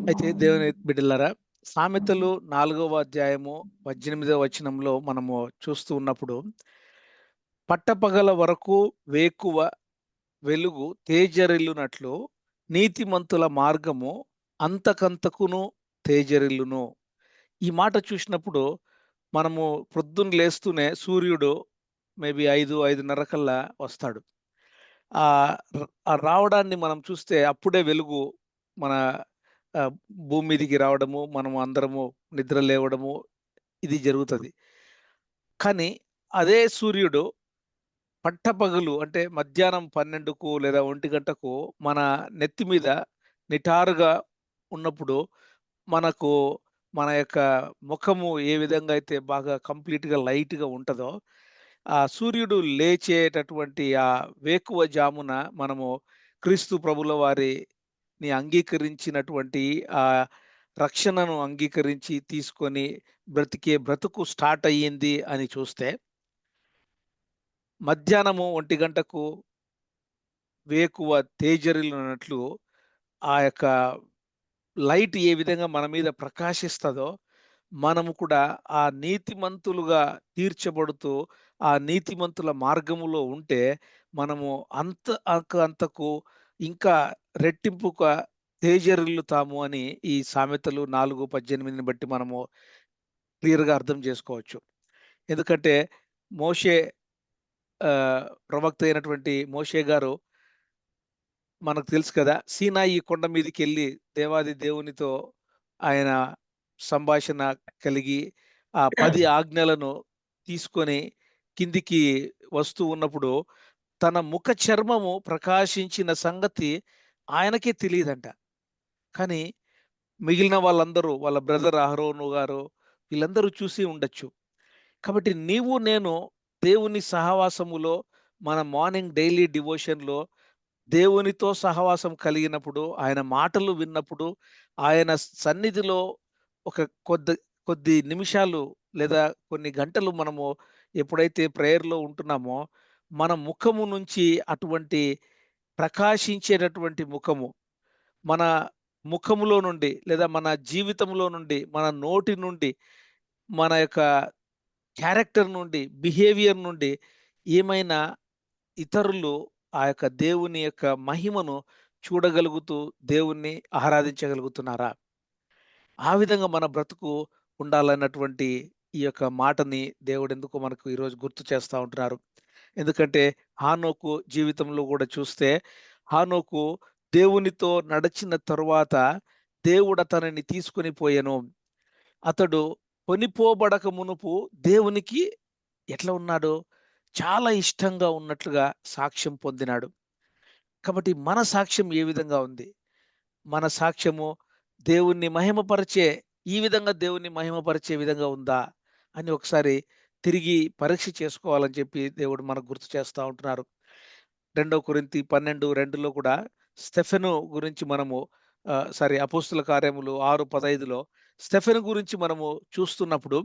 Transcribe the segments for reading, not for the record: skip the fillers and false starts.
అయితే దేవుని బిడ్డలారా, సామెతలు 4వ అధ్యాయము 18వ వచనంలో మనము చూస్తూ ఉన్నప్పుడు, పట్టపగల వరకు వేకువ వెలుగు తేజరిల్లునట్లు నీతిమంతుల మార్గము అంతకంతకును తేజరిల్లును. ఈ మాట చూసినప్పుడు మనము పొద్దున్న లేస్తూనే సూర్యుడు మేబీ 5:30 కల్లా వస్తాడు. ఆ రావడాన్ని మనం చూస్తే అప్పుడే వెలుగు మన ఆహ్, భూమి మీదికి రావడము, మనము అందరము నిద్ర లేవడము ఇది జరుగుతది. కానీ అదే సూర్యుడు పట్టపగలు అంటే మధ్యాహ్నం 12కు లేదా 1 గంటకు మన నెత్తి మీద నిటారుగా ఉన్నప్పుడు మనకు మన యొక్క ముఖము ఏ విధంగా అయితే బాగా కంప్లీట్‌గా లైట్‌గా ఉంటదో, ఆ సూర్యుడు లేచేటటువంటి ఆ వేకువ జామున మనము క్రీస్తు ప్రభుల వారిని అంగీకరించినటువంటి ఆ రక్షణను అంగీకరించి తీసుకొని బ్రతికే బ్రతుకు స్టార్ట్ అయ్యింది అని చూస్తే, మధ్యాహ్నము 1 గంటకు వేకువ తేజరిల్లునట్లు ఆ యొక్క లైట్ ఏ విధంగా మన మీద ప్రకాశిస్తదో, మనము కూడా ఆ నీతిమంతులుగా తీర్చబడుతూ, ఆ నీతిమంతుల మార్గములో ఉంటే, మనము అంతకు ఇంకా రెట్టింపుగా తేజరిల్లుతాము అని ఈ సామెతలు 4:18ని బట్టి మనము క్లియర్‌గా అర్థం చేసుకోవచ్చు. ఎందుకంటే మోషే ప్రవక్త అయినటువంటి మోషే గారు మనకు తెలుసు కదా! సీనాయి కొండ మీదికెళ్ళి దేవాది దేవునితో ఆయన సంభాషణ కలిగి, ఆ 10 ఆజ్ఞలను తీసుకొని కిందికి వస్తూ ఉన్నప్పుడు, తన ముఖ చర్మము ప్రకాశించిన సంగతి ఆయనకే తెలీదంట. కానీ మిగిలిన వాళ్ళందరూ వాళ్ళ బ్రదర్ అహరోను గారు వీళ్ళందరూ చూసి ఉండొచ్చు. కాబట్టి నీవు నేను దేవుని సహవాసములో మన మార్నింగ్ డైలీ డివోషన్‌లో దేవునితో సహవాసం కలిగినప్పుడు, ఆయన మాటలు విన్నప్పుడు, ఆయన సన్నిధిలో ఒక కొద్ది నిమిషాలు లేదా కొన్ని గంటలు మనము ఎప్పుడైతే ప్రేయర్‌లో ఉంటున్నామో, మన ముఖము నుంచి అటువంటి ప్రకాశించేటటువంటి ముఖము, మన ముఖములో నుండి లేదా మన జీవితంలో నుండి, మన నోటి నుండి, మన యొక్క క్యారెక్టర్ నుండి, బిహేవియర్ నుండి ఏమైనా ఇతరులు ఆ యొక్క దేవుని యొక్క మహిమను చూడగలుగుతూ దేవుణ్ణి ఆరాధించగలుగుతున్నారా? ఆ విధంగా మన బ్రతుకు ఉండాలన్నటువంటి ఈ యొక్క మాటని దేవుడెందుకో మనకు ఈరోజు గుర్తు చేస్తా ఉంటున్నారు. ఎందుకంటే హానోకు జీవితంలో గూడా చూస్తే, హానోకు దేవునితో నడిచిన తరువాత దేవుడు అతనిని తీసుకొని పోయెను. అతడు కొనిపోబడక మునుపు దేవునికి ఎట్లా ఉన్నాడు? చాలా ఇష్టంగా ఉన్నట్లుగా సాక్ష్యం పొందినాడు. కాబట్టి మన సాక్ష్యం ఏ విధంగా ఉంది? మన సాక్ష్యము దేవుణ్ణి మహిమపరిచే ఈ విధంగా దేవుణ్ణి మహిమపరిచే విధంగా ఉందా? అని ఒకసారి తిరిగి పరీక్ష చేసుకోవాలని చెప్పి దేవుడు మనకు గుర్తు చేస్తా ఉంటున్నారు. 2 కొరింథీ 12:2లో కూడా స్టెఫెను గురించి మనము అపోస్తుల కార్యములు 6:15లో స్టెఫెను గురించి మనము చూస్తున్నప్పుడు,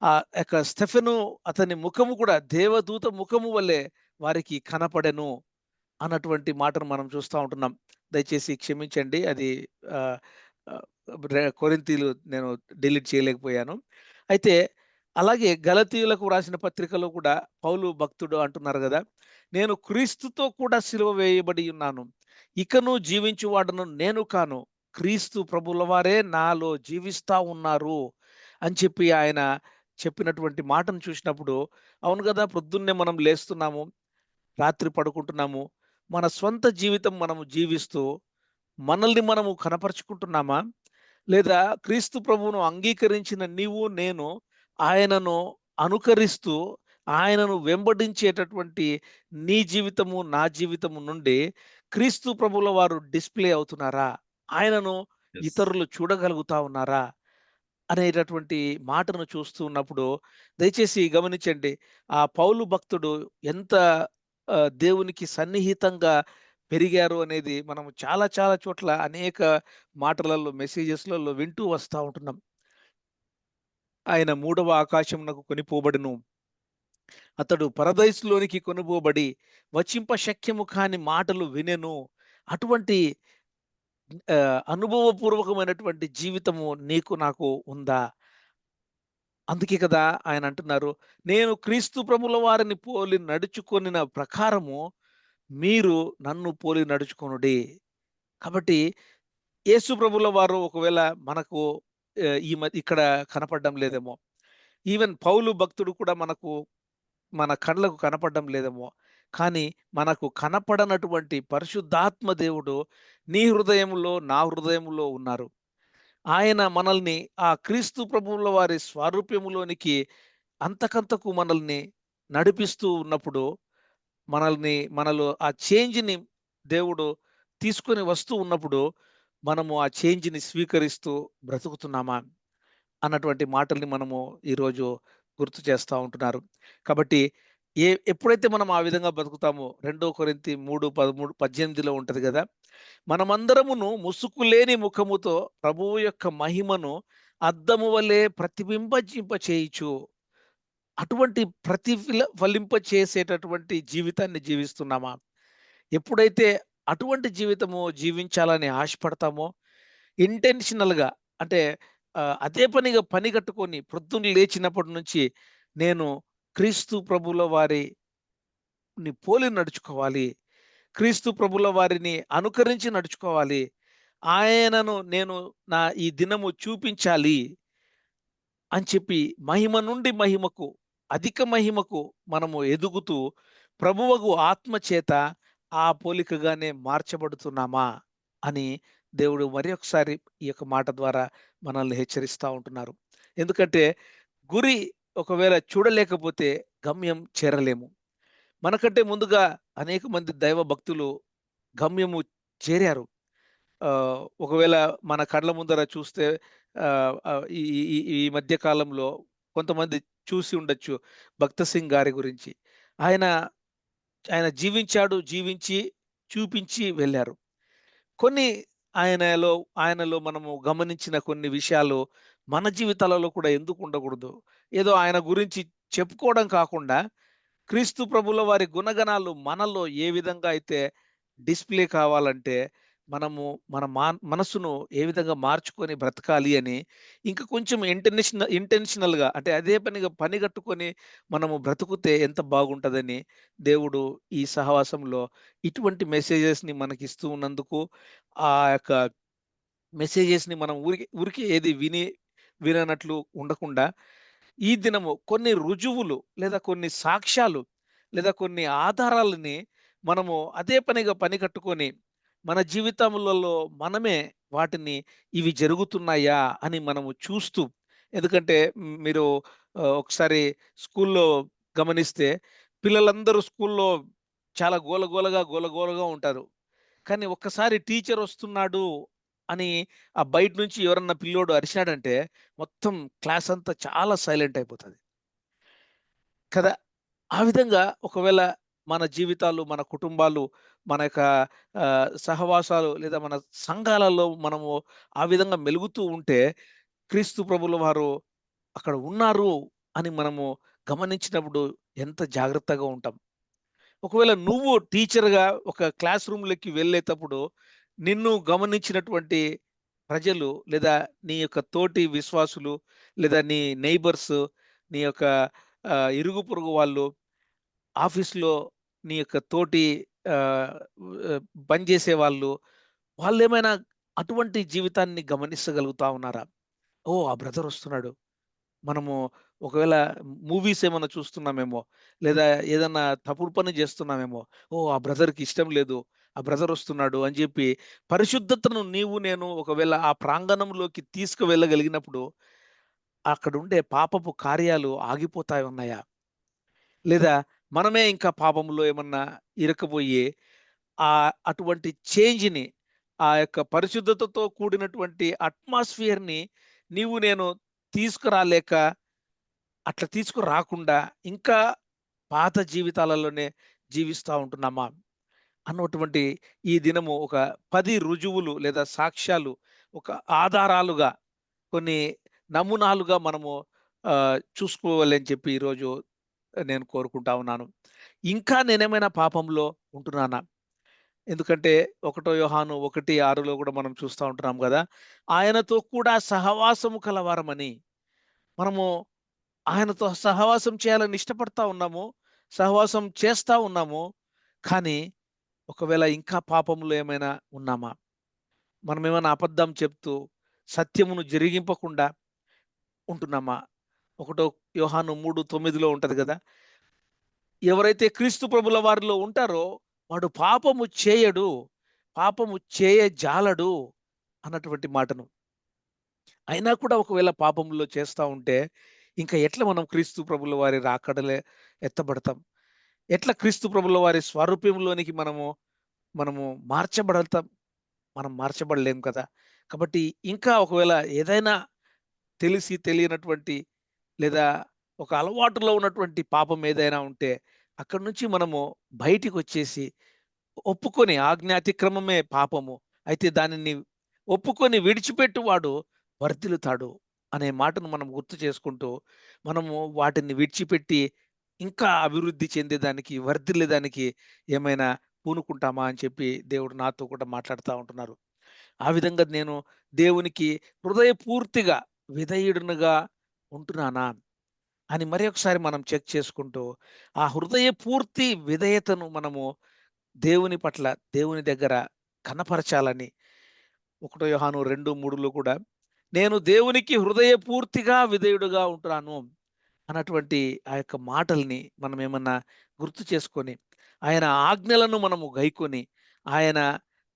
ఆ యొక్క స్టెఫెను అతని ముఖము కూడా దేవదూత ముఖము వలె వారికి కనపడెను అన్నటువంటి మాటను మనం చూస్తా ఉంటున్నాం. దయచేసి క్షమించండి. అది ఆహ్, ఆహ్, కొరింథీలు నేను డిలీట్ చేయలేకపోయాను. అయితే అలాగే గలతీయులకు రాసిన పత్రికలో కూడా పౌలు భక్తుడు అంటున్నారు గదా! నేను క్రీస్తుతో కూడా సిలువ వేయబడి ఉన్నాను. ఇకను జీవించువాడను నేను కాను. క్రీస్తు ప్రభుల వారే నాలో జీవిస్తా ఉన్నారు అని చెప్పి ఆయన చెప్పినటువంటి మాటను చూసినప్పుడు, అవును గదా! పొద్దున్నే మనం లేస్తున్నాము. రాత్రి పడుకుంటున్నాము. మన స్వంత జీవితం మనము జీవిస్తూ, మనల్ని మనము కనపరుచుకుంటున్నామా? లేదా క్రీస్తు ప్రభువును అంగీకరించిన నీవు, నేను ఆయనను అనుకరిస్తూ, ఆయనను వెంబడించేటటువంటి నీ జీవితము, నా జీవితము నుండి క్రీస్తు ప్రభువుల వారు డిస్‌ప్లే అవుతున్నారా? ఆయనను యెస్. ఇతరులు చూడగలుగుతా ఉన్నారా? అనేటటువంటి మాటను చూస్తూ ఉన్నప్పుడు దయచేసి గమనించండి. ఆ పౌలు భక్తుడు ఎంత దేవునికి సన్నిహితంగా పెరిగారు అనేది మనం చాలా చాలా చోట్ల అనేక మాటలలో, మెసేజెస్‌లలో వింటూ వస్తా ఉంటున్నాం. ఆయన మూడవ ఆకాశమునకు కొనిపోబడెను. అతడు పరదైస్‌లోనికి కొనుపోబడి వచింప శక్యము కాని మాటలు వినెను. అటువంటి అనుభవపూర్వకమైనటువంటి జీవితము నీకు నాకు ఉందా? అందుకే కదా ఆయన అంటున్నారు, "నేను క్రీస్తు ప్రభుల వారిని పోలి నడుచుకొనిన ప్రకారము మీరు నన్ను పోలి నడుచుకొనుడి." కాబట్టి యేసు ప్రభుల వారు ఒకవేళ మనకు ఈ ఇక్కడ కనపడడం లేదేమో. ఈవెన్ పౌలు భక్తుడు కూడా మన కళ్ళకు కనపడడం లేదేమో. కానీ మనకు కనపడనటువంటి పరిశుద్ధాత్మ దేవుడు నీ హృదయంలో, నా హృదయంలో ఉన్నారు. ఆయన మనల్ని ఆ క్రీస్తు ప్రభువుల వారి స్వారూప్యములోనికి అంతకంతకు మనల్ని నడిపిస్తూ ఉన్నప్పుడు, మనలో ఆ చేంజ్‌ని దేవుడు తీసుకొని వస్తూ ఉన్నప్పుడు, మనము ఆ చేంజ్‌ని స్వీకరిస్తూ బ్రతుకుతున్నామా? అన్నటువంటి మాటల్ని మనము ఈరోజు గుర్తు చేస్తా ఉంటున్నారు. కాబట్టి ఎప్పుడైతే మనం ఆ విధంగా బతుకుతామో 2 కొరింథీ 3:13, 18లో ఉంటది గదా! మనమందరమును ముసుకులేని ముఖముతో ప్రభువు యొక్క మహిమను అద్దము వలె ప్రతిబింబింప చేయుచు అటువంటి ఫలింప చేసేటటువంటి జీవితాన్ని జీవిస్తున్నామా? ఎప్పుడైతే అటువంటి జీవితము జీవించాలని ఆశపడతామో, ఇంటెన్షనల్‌గా అంటే అదే పనిగా పని కట్టుకొని ప్రొద్దున లేచినప్పటి నుంచి నేను క్రీస్తు ప్రభువుల వారిని పోలి నడుచుకోవాలి. క్రీస్తు ప్రభుల వారిని అనుకరించి నడుచుకోవాలి. ఆయనను నేను ఈ దినము చూపించాలి అని చెప్పి మహిమ నుండి మహిమకు, అధిక మహిమకు మనము ఎదుగుతూ ప్రభువగు ఆత్మ చేత ఆ పోలికగానే మార్చబడుతున్నామా అని దేవుడు మరి ఒకసారి ఈ యొక్క మాట ద్వారా మనల్ని హెచ్చరిస్తా ఉంటున్నారు. ఎందుకంటే గురి ఒకవేళ చూడలేకపోతే గమ్యం చేరలేము. మనకంటే ముందుగా అనేక మంది దైవ భక్తులు గమ్యము చేరారు. ఒకవేళ మన కళ్ళ ముందర చూస్తే ఈ ఈ ఈ మధ్య కాలంలో కొంతమంది చూసి ఉండొచ్చు. 'భక్త సింగ్' గారి గురించి. ఆయన, ఆయన జీవించాడు, జీవించి, చూపించి వెళ్లారు. కొన్ని ఆయనలో ఆయనలో మనము గమనించిన కొన్ని విషయాలు మన జీవితాలలో కూడా ఎందుకు ఉండకూడదు? ఏదో ఆయన గురించి చెప్పుకోవడం కాకుండా క్రీస్తు ప్రభుల వారి గుణగణాలు మనలో ఏ విధంగా అయితే డిస్‌ప్లే కావాలంటే, మనము మనసును ఏ విధంగా మార్చుకొని బ్రతకాలి అని, ఇంకా కొంచెం ఇంటెన్షనల్‌గా అంటే అదే పనిగా పనిగట్టుకొని మనము బ్రతుకుతే ఎంత బాగుంటదని, దేవుడు ఈ సహవాసంలో ఇటువంటి మెసేజెస్‌ని మనకిస్తూ ఉన్నందుకు, ఆ యొక్క మెసేజెస్‌ని మనం ఊరికే ఏది విననట్లు ఉండకుండా ఈ దినము కొన్ని రుజువులు లేదా కొన్ని సాక్ష్యాలు లేదా కొన్ని ఆధారాలని మనము అదే పనిగా పని కట్టుకొని మన జీవితములలో మనమే వాటిని ఇవి జరుగుతున్నాయా అని మనము చూస్తూ ఎందుకంటే మీరు ఒకసారి స్కూల్లో గమనిస్తే పిల్లలందరూ స్కూల్లో చాలా గోలగోలగా ఉంటారు. కానీ ఒక్కసారి టీచర్ వస్తున్నాడు అని ఆ బయట నుంచి ఎవరన్నా పిల్లోడు అరిచాడంటే మొత్తం క్లాస్ అంతా చాలా సైలెంట్ అయిపోతది. కదా! ఆ విధంగా ఒకవేళ మన జీవితాలు, మన కుటుంబాలు, మన యొక్క సహవాసాలు లేదా మన సంఘాలలో మనము ఆ విధంగా మెలుగుతూ ఉంటే క్రీస్తు ప్రభుల వారు అక్కడ ఉన్నారు అని మనము గమనించినప్పుడు ఎంత జాగ్రత్తగా ఉంటాం. ఒకవేళ నువ్వు టీచర్‌గా ఒక క్లాస్ రూమ్‌లోకి వెళ్ళేటప్పుడు నిన్ను గమనించినటువంటి ప్రజలు లేదా నీ యొక్క తోటి విశ్వాసులు లేదా నీ నెయిబర్స్ నీ యొక్క ఇరుగు పొరుగు వాళ్ళు ఆఫీస్‌లో నీ యొక్క తోటి ఆహ్, పనిచేసే వాళ్ళేమైనా అటువంటి జీవితాన్ని గమనించగలుగుతా ఉన్నారా? ఓహ్! ఆ బ్రదర్ వస్తున్నాడు. మనము ఒకవేళ మూవీస్ ఏమన్నా చూస్తున్నామేమో, లేదా ఏదన్నా తప్పుడు పని జేస్తున్నామేమో, ఓహ్! ఆ బ్రదర్‌కి ఇష్టం లేదు. ఆ బ్రదర్ వస్తున్నాడు అని జెప్పి పరిశుద్ధతను నేను ఒకవేళ ఆ ప్రాంగణంలోకి తీసుకువెళ్ళగలిగినప్పుడు, అక్కడుండే పాపపు కార్యాలు ఆగిపోతా ఉన్నాయా? లేదా మనమే ఇంకా పాపంలో ఏమన్నా ఇరుక్కుపోయి అటువంటి చేంజ్‌ని ఆ యొక్క పరిశుద్ధతతో కూడినటువంటి అట్మాస్ఫియర్‌ని నేను తీసుకురాలేక అట్లా తీసుకురాకుండా ఇంకా పాత జీవితాలలోనే జీవిస్తా ఉంటున్నామా? అన్నటువంటి ఈ దినము ఒక 10 రుజువులు లేదా సాక్ష్యాలు, ఒక ఆధారాలుగా, కొన్ని నమూనాలుగా మనము చూసుకోవాలని చెప్పి ఈరోజు నేను కోరుకుంటా ఉన్నాను. ఇంకా నేనేమైనా పాపంలో ఉంటున్నానా? ఎందుకంటే 1 యోహాను 1:6లో కూడా మనం చూస్తా ఉంటున్నాం గదా! ఆయనతో కూడా సహవాసము కలవారమని. మనము ఆయనతో సహవాసం చేయాలని ఇష్టపడతా ఉన్నాము. సహవాసం చేస్తా ఉన్నాము. కానీ ఒకవేళ ఇంకా పాపంలో ఏమైనా ఉన్నామా? మనమేమైనా అబద్ధం చెప్తూ సత్యమును జరిగింపకుండా ఉంటున్నామా? ఒకటో యోహాను 3:9లో ఉంటది గదా! ఎవరైతే క్రీస్తు ప్రభుల వారిలో ఉంటారో వాడు పాపము చేయడు, పాపము చేయజాలడు అన్నటువంటి మాటను. అయినా కూడా ఒకవేళ పాపంలో చేస్తా ఉంటే, ఇంకా ఎట్లా మనం క్రీస్తు ప్రభుల వారి రాకడలే ఎత్తబడతాం? ఎట్లా క్రీస్తు ప్రభుల వారి స్వారూప్యంలోనికి మనము మార్చబడతాం? మనం మార్చబడలేం కదా! కాబట్టి ఇంకా ఒకవేళ ఏదైనా తెలిసి తెలియనటువంటి లేదా ఒక అలవాటులో ఉన్నటువంటి పాపం ఏదైనా ఉంటే, అక్కడి నుంచి మనము బయటికొచ్చేసి ఒప్పుకొని ఆజ్ఞాతిక్రమమే పాపము. అయితే దానిని ఒప్పుకొని విడిచిపెట్టువాడు వర్ధిల్లుతాడు అనే మాటను మనం గుర్తు చేసుకుంటూ, మనము వాటిని విడిచిపెట్టి ఇంకా అభివృద్ధి చెందేదానికి, వర్ధిల్లేదానికి ఏమైనా పూనుకుంటామా అని చెప్పి దేవుడు నాతో కూడా మాట్లాడుతా ఉంటున్నారు. ఆ విధంగా నేను దేవునికి హృదయపూర్తిగా విధేయుడునిగా ఉంటున్నానా అని మరి ఒకసారి మనం చెక్ చేసుకుంటూ, ఆ హృదయపూర్తి విధేయతను మనము దేవుని పట్ల, దేవుని దగ్గర కనపరచాలని 1 యోహాను 2:3లో కూడా నేను దేవునికి హృదయపూర్తిగా విధేయుడుగా ఉంటున్నాను అన్నటువంటి ఆ యొక్క మాటల్ని మనమేమన్నా గుర్తు చేసుకొని, ఆయన ఆజ్ఞలను మనము గైకొని, ఆయన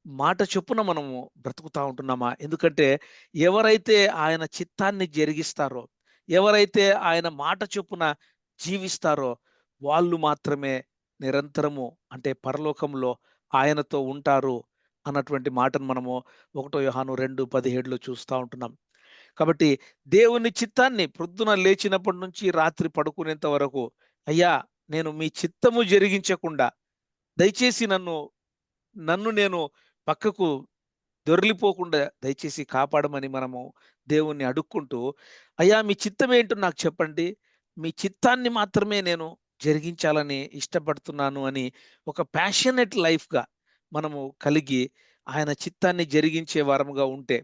మాట చొప్పున మనము బ్రతుకుతా ఉంటున్నామా? ఎందుకంటే ఎవరైతే ఆయన చిత్తాన్ని జరిగిస్తారో, ఎవరైతే ఆయన మాట చొప్పున జీవిస్తారో, వాళ్ళు మాత్రమే నిరంతరము అంటే పరలోకంలో ఆయనతో ఉంటారు అన్నటువంటి మాటను మనము 1 యోహాను 2:17లో చూస్తా ఉంటున్నాం. కాబట్టి దేవుని చిత్తాన్ని ప్రొద్దున లేచినప్పటి నుంచి రాత్రి పడుకునేంత వరకు, అయ్యా! నేను మీ చిత్తము జరిగించకుండా దయచేసి నన్ను నేను పక్కకు దొర్లిపోకుండా దయచేసి కాపాడమని మనము దేవుణ్ణి అడుక్కుంటూ, అయ్యా! మీ చిత్తం ఏంటో నాకు చెప్పండి. మీ చిత్తాన్ని మాత్రమే నేను జరిగించాలని ఇష్టపడుతున్నాను అని ఒక ప్యాషనేట్ లైఫ్‌గా మనము కలిగి, ఆయన చిత్తాన్ని జరిగించే వారముగా ఉంటే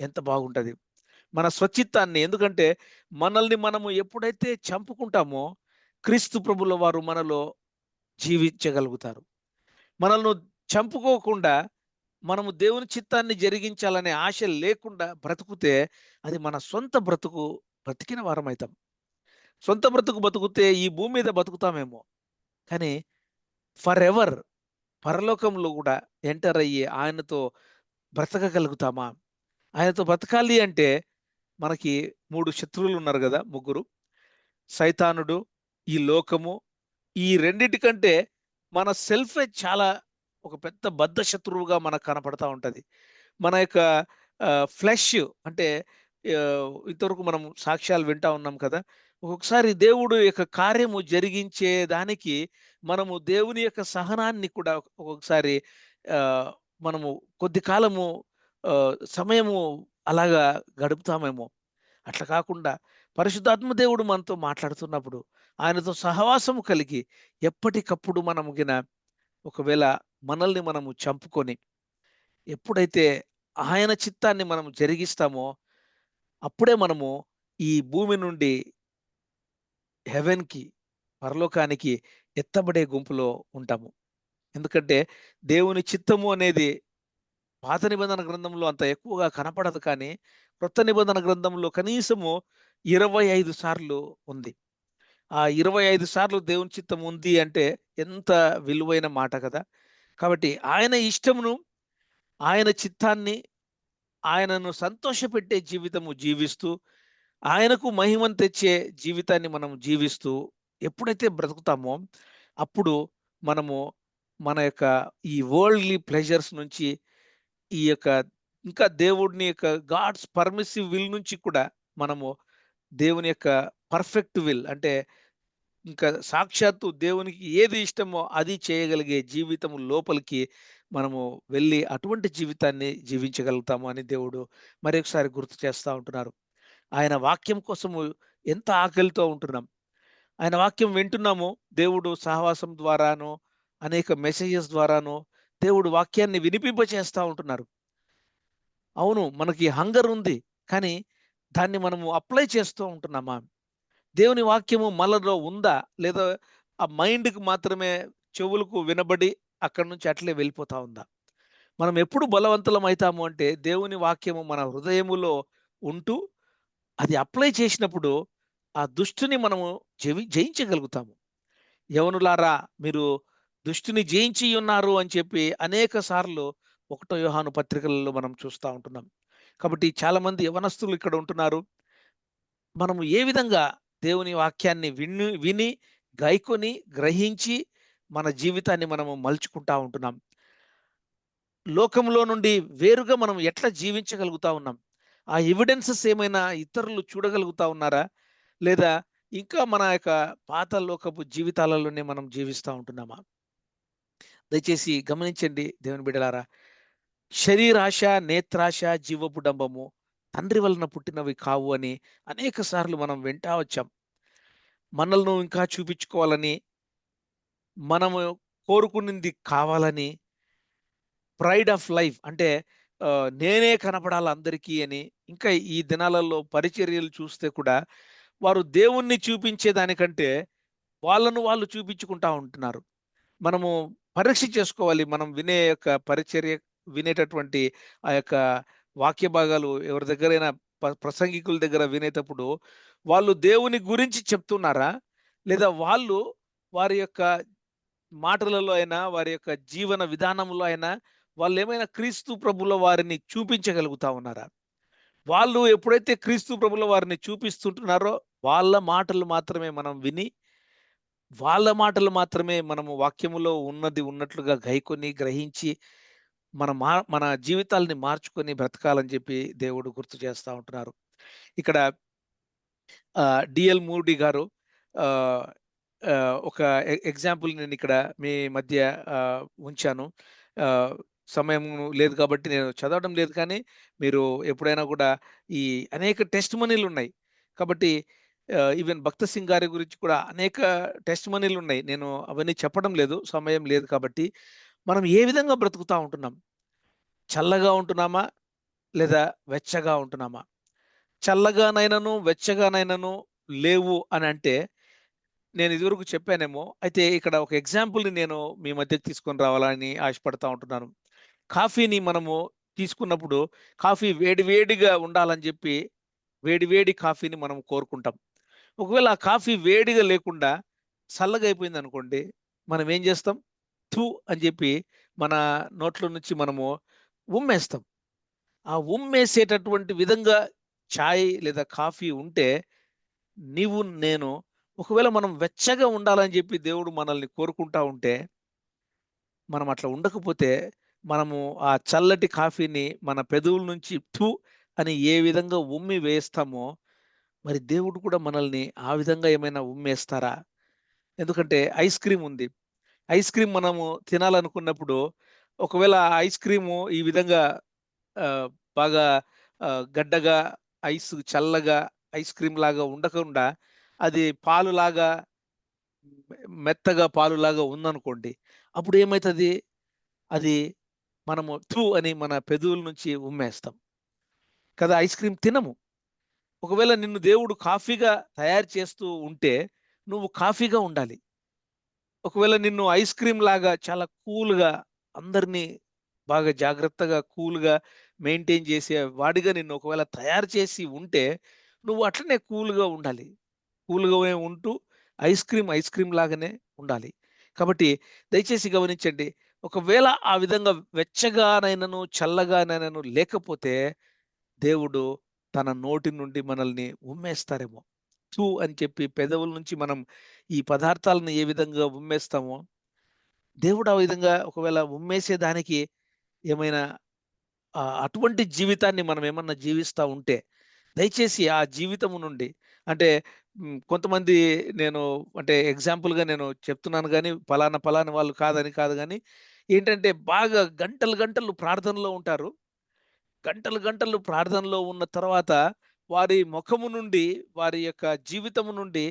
ఎంత బాగుంటది. మన స్వచిత్తాన్ని ఎందుకంటే మనల్ని మనము ఎప్పుడైతే చంపుకుంటామో, క్రీస్తు ప్రభుల వారు మనలో జీవించగలుగుతారు. మనల్ని చంపుకోకుండా మనము దేవుని చిత్తాన్ని జరిగించాలనే ఆశ లేకుండా బ్రతుకుతే అది మన సొంత బ్రతుకు బ్రతికిన వారమైతాం. సొంత బ్రతుకు బతుకుతే ఈ భూమి మీద బతుకుతామేమో. కానీ ఫరెవర్ పరలోకంలో గూడా ఎంటర్ అయ్యి ఆయనతో బ్రతకగలుగుతామా? ఆయనతో బ్రతకాలి అంటే మనకి 3 శత్రువులున్నారు గదా! ముగ్గురు. సైతానుడు, ఈ లోకము, ఈ రెండిటికంటే మన సెల్ఫే చాలా ఒక పెద్ద బద్ధ శత్రువుగా మనకు కనపడతా ఉంటది. మన యొక్క ఫ్లెష్ అంటే ఇంతవరకు మనం సాక్ష్యాలు వింటా ఉన్నాం కదా! ఒక్కొక్కసారి దేవుడు యొక్క కార్యము జరిగించే దానికి మనము దేవుని యొక్క సహనాన్ని కూడా ఒక్కొక్కసారి ఆహ్, మనము కొద్ది కాలము సమయము అలాగా గడుపుతామేమో. అట్లా కాకుండా పరిశుద్ధాత్మ దేవుడు మనతో మాట్లాడుతున్నప్పుడు, ఆయనతో సహవాసము కలిగి ఎప్పటికప్పుడు మనము ఒకవేళ మనల్ని మనము చంపుకొని, ఎప్పుడైతే ఆయన చిత్తాన్ని మనం జరిగిస్తామో, అప్పుడే మనము ఈ భూమి నుండి హెవెన్‌కి, పరలోకానికి ఎత్తబడే గుంపులో ఉంటాము. ఎందుకంటే దేవుని చిత్తము అనేది పాత నిబంధన గ్రంథంలో అంత ఎక్కువగా కనపడదు కానీ, క్రొత్త నిబంధన గ్రంథంలో కనీసము 25 సార్లు ఉంది. ఆ 25 సార్లు దేవుని చిత్తం ఉంది అంటే ఎంత విలువైన మాట కదా! కాబట్టి ఆయన ఇష్టమును, ఆయన చిత్తాన్ని, ఆయనను సంతోషపెట్టే జీవితము జీవిస్తూ, ఆయనకు మహిమను తెచ్చే జీవితాన్ని మనం జీవిస్తూ ఎప్పుడైతే బ్రతుకుతామో, అప్పుడు మనము మన యొక్క ఈ వరల్డ్‌లీ ప్లెజర్స్ నుంచి ఈ యొక్క ఇంకా దేవుడిని యొక్క గాడ్స్ పర్మిసివ్ విల్ నుంచి కూడా మనము దేవుని యొక్క పర్ఫెక్ట్ విల్ అంటే ఇంకా సాక్షాత్తు దేవునికి ఏది ఇష్టమో అది చేయగలిగే జీవితం లోపలికి మనము వెళ్ళి అటువంటి జీవితాన్ని జీవించగలుగుతాము అని దేవుడు మరొకసారి గుర్తు చేస్తా ఉంటున్నారు. ఆయన వాక్యం కోసము ఎంత ఆకలితో ఉంటున్నాం. ఆయన వాక్యం వింటున్నాము. దేవుడు సహవాసం ద్వారానో, అనేక మెసేజెస్ ద్వారానో, దేవుడు వాక్యాన్ని వినిపింపచేస్తా ఉంటున్నారు. అవును, మనకి హంగర్ ఉంది. కానీ దాన్ని మనము అప్లై చేస్తూ ఉంటున్నామా? దేవుని వాక్యము మనలో ఉందా? లేదా ఆ మైండ్‌కి మాత్రమే చెవులకు వినబడి అక్కడి నుంచి అట్లే వెళ్ళిపోతా ఉందా? మనం ఎప్పుడు బలవంతులం అయితాము అంటే దేవుని వాక్యము మన హృదయములో ఉంటూ అది అప్లై చేసినప్పుడు ఆ దుష్టుని మనము జయించగలుగుతాము. యవనులారా, మీరు దుష్టుని జయించి ఉన్నారు అని చెప్పి అనేక సార్లు ఒకటో యోహాను పత్రికలలో మనం చూస్తా ఉంటున్నాం. కాబట్టి చాలామంది యవనస్తులు ఇక్కడ ఉంటున్నారు. మనము ఏ విధంగా దేవుని వాక్యాన్ని విని, గైకొని, గ్రహించి మన జీవితాన్ని మనము మలుచుకుంటా ఉంటున్నాం. లోకంలో నుండి వేరుగా మనం ఎట్లా జీవించగలుగుతా ఉన్నాం? ఆ ఎవిడెన్సెస్ ఏమైనా ఇతరులు చూడగలుగుతా ఉన్నారా? లేదా ఇంకా మన యొక్క పాత లోకపు జీవితాలలోనే మనం జీవిస్తా ఉంటున్నామా? దయచేసి గమనించండి దేవుని బిడ్డలారా. శరీరాశ, నేత్రాశ, జీవపు డంబము తండ్రి వలన పుట్టినవి కావు అని అనేక సార్లు మనం వింటా వచ్చాం. మనల్ని ఇంకా చూపించుకోవాలని, మనము కోరుకునింది కావాలని, ప్రైడ్ ఆఫ్ లైఫ్ అంటే నేనే కనపడాలి అందరికీ అని. ఇంకా ఈ దినాలలో పరిచర్యలు చూస్తే కూడా వారు దేవుణ్ణి చూపించే దానికంటే వాళ్ళను వాళ్ళు చూపించుకుంటా ఉంటున్నారు. మనము పరీక్ష చేసుకోవాలి. మనం వినే యొక్క పరిచర్య, వినేటటువంటి ఆ యొక్క వాక్య భాగాలు ఎవరి దగ్గరైనా ప్రసంగికుల దగ్గర వినేటప్పుడు వాళ్ళు దేవుని గురించి చెప్తున్నారా? లేదా వాళ్ళు వారి యొక్క మాటలలో అయినా, వారి యొక్క జీవన విధానంలో అయినా వాళ్ళేమైనా క్రీస్తు ప్రభుల వారిని చూపించగలుగుతా ఉన్నారా? వాళ్ళు ఎప్పుడైతే క్రీస్తు ప్రభుల వారిని చూపిస్తుంటున్నారో వాళ్ళ మాటలు మాత్రమే మనం విని, వాళ్ళ మాటలు మాత్రమే మనము వాక్యములో ఉన్నది ఉన్నట్లుగా గైకొని, గ్రహించి మన జీవితాల్ని మార్చుకొని బ్రతకాలని చెప్పి దేవుడు గుర్తు చేస్తా ఉంటున్నారు. ఇక్కడ డిఎల్ మూర్తి గారు ఆహ్, ఒక ఎగ్జాంపుల్ నేనిక్కడ మీ మధ్య ఉంచాను. ఆహ్, సమయం లేదు కాబట్టి నేను చదవడం లేదు కానీ, మీరు ఎప్పుడైనా కూడా ఈ అనేక టెస్టిమనీలున్నాయి. కాబట్టి ఈవెన్ 'భక్త సింగ్' గారి గురించి కూడా అనేక టెస్టిమనీలున్నాయి. నేను అవన్నీ చెప్పడం లేదు. సమయం లేదు కాబట్టి. మనం ఏ విధంగా బ్రతుకుతా ఉంటున్నాం? చల్లగా ఉంటున్నామా? లేదా వెచ్చగా ఉంటున్నామా? చల్లగానైనను, వెచ్చగానైనను లేవు అనంటే, నేను ఇదివరకు చెప్పానేమో. అయితే ఇక్కడ ఒక ఎగ్జాంపుల్‌ని నేను మీ మధ్యకి తీసుకొని రావాలని ఆశపడతా ఉంటున్నాను. కాఫీని మనము తీసుకున్నప్పుడు, కాఫీ వేడి వేడిగా ఉండాలని జెప్పి, వేడి వేడి కాఫీని మనం కోరుకుంటాం. ఒకవేళ ఆ కాఫీ వేడిగా లేకుండా చల్లగా అయిపోయిందనుకోండి, మనం ఏం జేస్తాం? థూ అని జెప్పి మన నోట్లో నుంచి మనము ఉమ్మేస్తాం. ఆ ఉమ్మేసేటటువంటి విధంగా చాయ్ లేదా కాఫీ ఉంటే, నీవు, నేను ఒకవేళ మనం వెచ్చగా ఉండాలని జెప్పి దేవుడు మనల్ని కోరుకుంటా ఉంటే, మనం అట్లా ఉండకపోతే, మనము ఆ చల్లటి కాఫీని మన పెదవుల నుంచి థు అని ఏ విధంగా ఉమ్మి వేస్తామో, మరి దేవుడు కూడా మనల్ని ఆ విధంగా ఏమైనా ఉమ్మేస్తారా? ఎందుకంటే ఐస్ క్రీమ్ ఉంది. ఐస్ క్రీమ్ మనము తినాలనుకున్నప్పుడు, ఒకవేళ ఆ ఐస్ క్రీము ఈ విధంగా ఆహ్, బాగా గడ్డగా, చల్లగా ఐస్ క్రీమ్‌లాగా ఉండకుండా, అది పాలులాగా, మెత్తగా పాలులాగా ఉందనుకోండి. అప్పుడు ఏమైతది? అది మనము థు అని మన పెదవుల నుంచి ఉమ్మేస్తాం. కదా! ఐస్ క్రీమ్ తినము. ఒకవేళ నిన్ను దేవుడు కాఫీగా తయారు చేస్తూ ఉంటే, నువ్వు కాఫీగా ఉండాలి. ఒకవేళ నిన్ను ఐస్ క్రీమ్‌లాగా చాలా కూల్‌గా, అందరిని బాగా జాగ్రత్తగా, కూల్‌గా మెయింటైన్ చేసే వాడిగా నిన్ను ఒకవేళ తయారు చేసి ఉంటే, నువ్వు అట్లనే కూల్‌గా ఉండాలి. కూల్‌గానే ఉంటూ ఐస్ క్రీమ్ లాగానే ఉండాలి. కాబట్టి దయచేసి గమనించండి. ఒకవేళ ఆ విధంగా వెచ్చగానైనను, చల్లగానైనను లేకపోతే దేవుడు తన నోటి నుండి మనల్ని ఉమ్మేస్తారేమో. థూ అని చెప్పి పెదవుల నుంచి మనం ఈ పదార్థాలను ఏ విధంగా ఉమ్మేస్తామో, దేవుడు ఆ విధంగా ఒకవేళ ఉమ్మేసేదానికి ఏమైనా అటువంటి జీవితాన్ని మనం ఏమన్నా జీవిస్తా ఉంటే, దయచేసి ఆ జీవితము నుండి అంటే కొంతమంది, నేను అంటే ఎగ్జాంపుల్‌గా నేను చెప్తున్నాను గానీ, పలానా వాళ్ళు కాదని కాదు గానీ, ఏంటంటే బాగా గంటలు గంటలు ప్రార్థనలో ఉంటారు. గంటలు గంటలు ప్రార్థనలో ఉన్న తర్వాత వారి ముఖము నుండి, వారి యొక్క జీవితము నుండి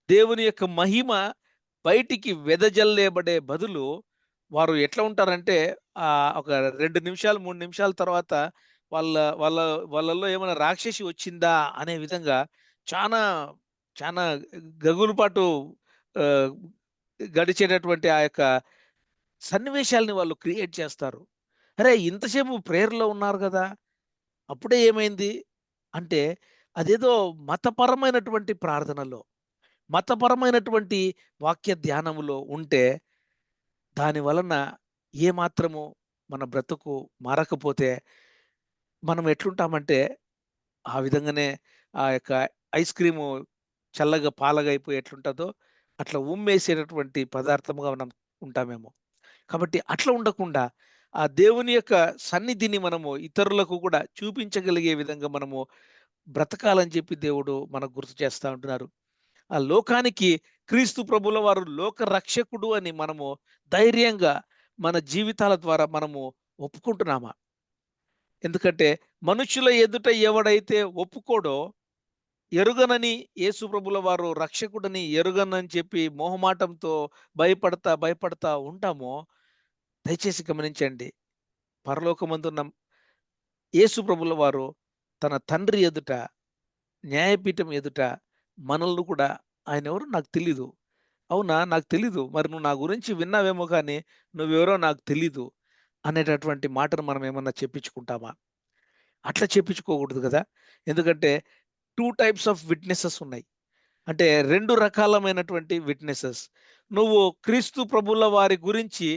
దేవుని యొక్క మహిమ బయటికి వెదజల్లేబడే బదులు, వారు ఎట్లా ఉంటారంటే ఒక 2 నిమిషాలు, 3 నిమిషాల తర్వాత వాళ్ళ వాళ్ళ వాళ్ళలో ఏమైనా రాక్షసి వచ్చిందా అనే విధంగా చానా, చానా గగులుపాటు ఆహ్, గడిచేటటువంటి ఆ యొక్క సన్నివేశాల్ని వాళ్ళు క్రియేట్ చేస్తారు. అరే! ఇంతసేపు ప్రేయర్‌లో ఉన్నారు గదా! అప్పుడే ఏమైంది? అంటే అదేదో మతపరమైనటువంటి ప్రార్థనలో, మతపరమైనటువంటి వాక్య ధ్యానములో ఉంటే దాని వలన ఏమాత్రము మన బ్రతుకు మారకపోతే మనం ఎట్లుంటామంటే ఆ విధంగానే ఆ యొక్క ఐస్ క్రీము చల్లగా పాలగా అయిపోయి ఎట్లుంటదో అట్లా ఉమ్మేసేటటువంటి పదార్థముగా మనం ఉంటామేమో. కాబట్టి అట్లా ఉండకుండా ఆ దేవుని యొక్క సన్నిధిని మనము ఇతరులకు కూడా చూపించగలిగే విధంగా మనము బ్రతకాలని చెప్పి దేవుడు మనకు గుర్తు చేస్తా ఉంటున్నారు. ఆ లోకానికి క్రీస్తు ప్రభుల వారు లోక రక్షకుడు అని మనము ధైర్యంగా మన జీవితాల ద్వారా మనము ఒప్పుకుంటున్నామా? ఎందుకంటే మనుషుల ఎదుట ఎవడైతే ఒప్పుకోడో ఎరుగనని యేసు ప్రభుల వారు రక్షకుడని ఎరుగనని చెప్పి మొహమాటంతో భయపడతా ఉంటామో దయచేసి గమనించండి. పరలోకమందున్న యేసు ప్రభుల వారు తన తండ్రి ఎదుట, న్యాయపీఠం ఎదుట మనల్ని కూడా ఆయనెవరో నాకు తెలీదు. అవునా? నాకు తెలీదు. మరి నువ్వు నా గురించి విన్నావేమో గానీ, నువ్వెవరో నాకు తెలీదు అనేటటువంటి మాటను మనం ఏమన్నా చెప్పించుకుంటామా? అట్లా చెప్పించుకోకూడదు గదా! ఎందుకంటే 2 టైప్స్ ఆఫ్ విట్‌నెసెస్ ఉన్నాయి. అంటే 2 రకాలమైనటువంటి విట్‌నెసెస్. నువ్వు క్రీస్తు ప్రభుల వారి గురించి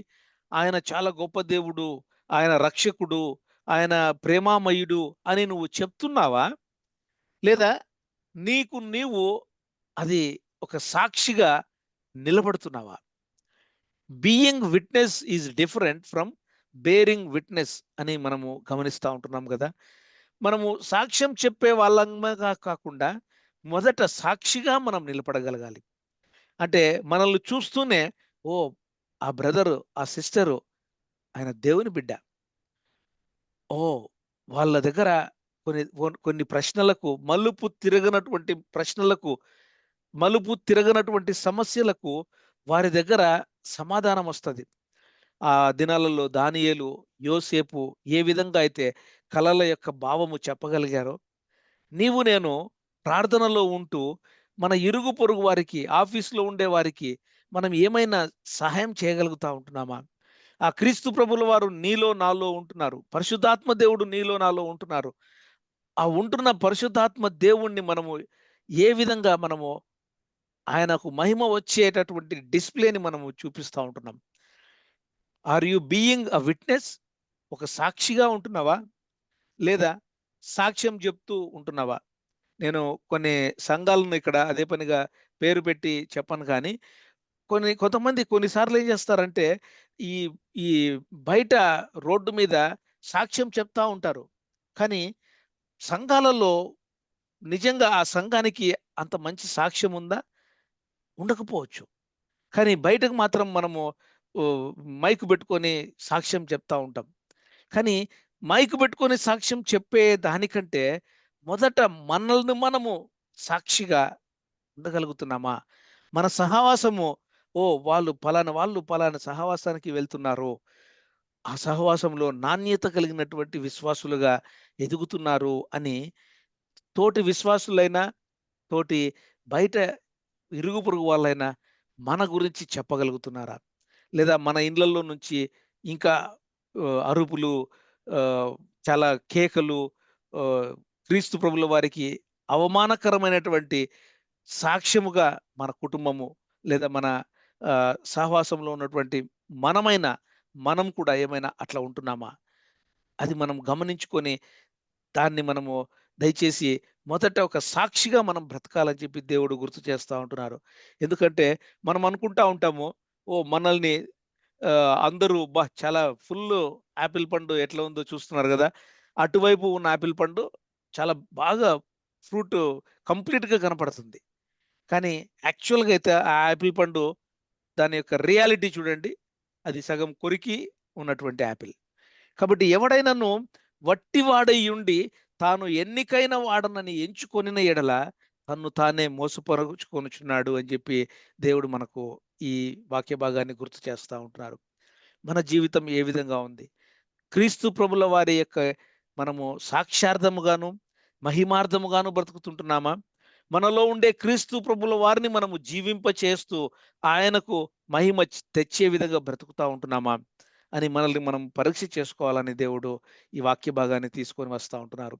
ఆయన చాలా గొప్ప దేవుడు, ఆయన రక్షకుడు, ఆయన ప్రేమామయుడు అని నువ్వు చెప్తున్నావా? లేదా నీకు నీవు అది ఒక సాక్షిగా నిలబడుతున్నావా? Being witness is different from bearing witness అని మనము గమనిస్తా ఉంటున్నాం గదా! మనము సాక్ష్యం చెప్పే వాళ్ళంగా కాకుండా మొదట సాక్షిగా మనం నిలబడగలగాలి. అంటే మనల్ని చూస్తూనే ఓహ్! ఆ బ్రదరు, ఆ సిస్టరు ఆయన దేవుని బిడ్డ. ఓహ్! వాళ్ళ దగ్గర కొన్ని ప్రశ్నలకు మలుపు తిరగనటువంటి సమస్యలకు వారి దగ్గర సమాధానమొస్తది. ఆ దినాలలో దానియేలు, యోసేపు ఏ విధంగా అయితే కలల యొక్క భావము చెప్పగలిగారో, నీవు నేను ప్రార్థనలో ఉంటూ మన ఇరుగు పొరుగు వారికి, ఆఫీస్‌లో ఉండే వారికి మనం ఏమైనా సహాయం చేయగలుగుతా ఉంటున్నామా? ఆ క్రీస్తు ప్రభుల వారు నీలో, నాలో ఉంటున్నారు. పరిశుద్ధాత్మ దేవుడు నీలో, నాలో ఉంటున్నారు. ఆ ఉంటున్న పరిశుద్ధాత్మ దేవుణ్ణి మనము ఏ విధంగా మనము ఆయనకు మహిమ వచ్చేటటువంటి డిస్‌ప్లేని మనము చూపిస్తా ఉంటున్నాం. Are you being a witness? ఒక సాక్షిగా ఉంటున్నావా? లేదా సాక్ష్యం చెప్తూ ఉంటున్నావా? నేను కొన్ని సంఘాలను ఇక్కడ అదే పనిగా పేరు పెట్టి చెప్పను కానీ, కొంతమంది కొన్నిసార్లు ఏం చేస్తారంటే, ఈ ఈ బయట రోడ్డు మీద సాక్ష్యం చెప్తా ఉంటారు. కానీ సంఘాలలో నిజంగా ఆ సంఘానికి అంత మంచి సాక్ష్యం ఉందా? ఉండకపోవచ్చు. కానీ బయటకు మాత్రం మనము ఓహ్, మైక్ పెట్టుకొని సాక్ష్యం చెప్తా ఉంటాం. కానీ మైక్ పెట్టుకొని సాక్ష్యం చెప్పే దానికంటే మొదట మనల్ని మనము సాక్షిగా ఉండగలుగుతున్నామా? మన సహవాసము ఓహ్! వాళ్ళు పలానా సహవాసానికి వెళ్తున్నారు. ఆ సహవాసంలో నాణ్యత కలిగినటువంటి విశ్వాసులుగా ఎదుగుతున్నారు అని తోటి విశ్వాసులైనా, తోటి బయట ఇరుగు పొరుగు వాళ్ళైనా మన గురించి చెప్పగలుగుతున్నారా? లేదా మన ఇండ్లల్లో నుంచి ఇంకా అరుపులు, ఆహ్, చాలా కేకలు, ఆహ్, క్రీస్తు ప్రభుల వారికి అవమానకరమైనటువంటి సాక్ష్యముగా మన కుటుంబము లేదా మన సహవాసంలో ఉన్నటువంటి మనమైన మనం కూడా ఏమైనా అట్లా ఉంటున్నామా? అది మనం గమనించుకొని దాన్ని మనము దయచేసి మొదట ఒక సాక్షిగా మనం బ్రతకాలని చెప్పి దేవుడు గుర్తు చేస్తా ఉంటున్నారు. ఎందుకంటే మనం అనుకుంటా ఉంటాము. ఓహ్! మనల్ని అందరూ చాలా ఫుల్లు యాపిల్ పండు ఎట్లా ఉందో చూస్తున్నారు గదా! అటువైపు ఉన్న యాపిల్ పండు చాలా బాగా ఫ్రూట్ కంప్లీట్‌గా కనపడుతుంది. కానీ యాక్చువల్‌గా అయితే ఆ యాపిల్ పండు దాని యొక్క రియాలిటీ చూడండి. అది సగం కొరికి ఉన్నటువంటి యాపిల్. కాబట్టి ఎవడైనను వట్టివాడైయుండి తాను ఎన్నికైన వాడనని ఎంచుకొనిన ఎడల తన్ను తానే మోసపరుచుకొనుచున్నాడు అని చెప్పి దేవుడు మనకు ఈ వాక్య భాగాన్ని గుర్తు చేస్తా ఉంటున్నారు. మన జీవితం ఏ విధంగా ఉంది? క్రీస్తు ప్రభుల వారి యొక్క మనము సాక్షార్థముగాను, మహిమార్థముగాను బ్రతుకుతుంటున్నామా? మనలో ఉండే క్రీస్తు ప్రభుల వారిని మనము జీవింపచేస్తూ, ఆయనకు మహిమ తెచ్చే విధంగా బ్రతుకుతా ఉంటున్నామా? అని మనల్ని మనం పరీక్ష చేసుకోవాలని దేవుడు ఈ వాక్య భాగాన్ని తీసుకొని వస్తా ఉంటున్నారు.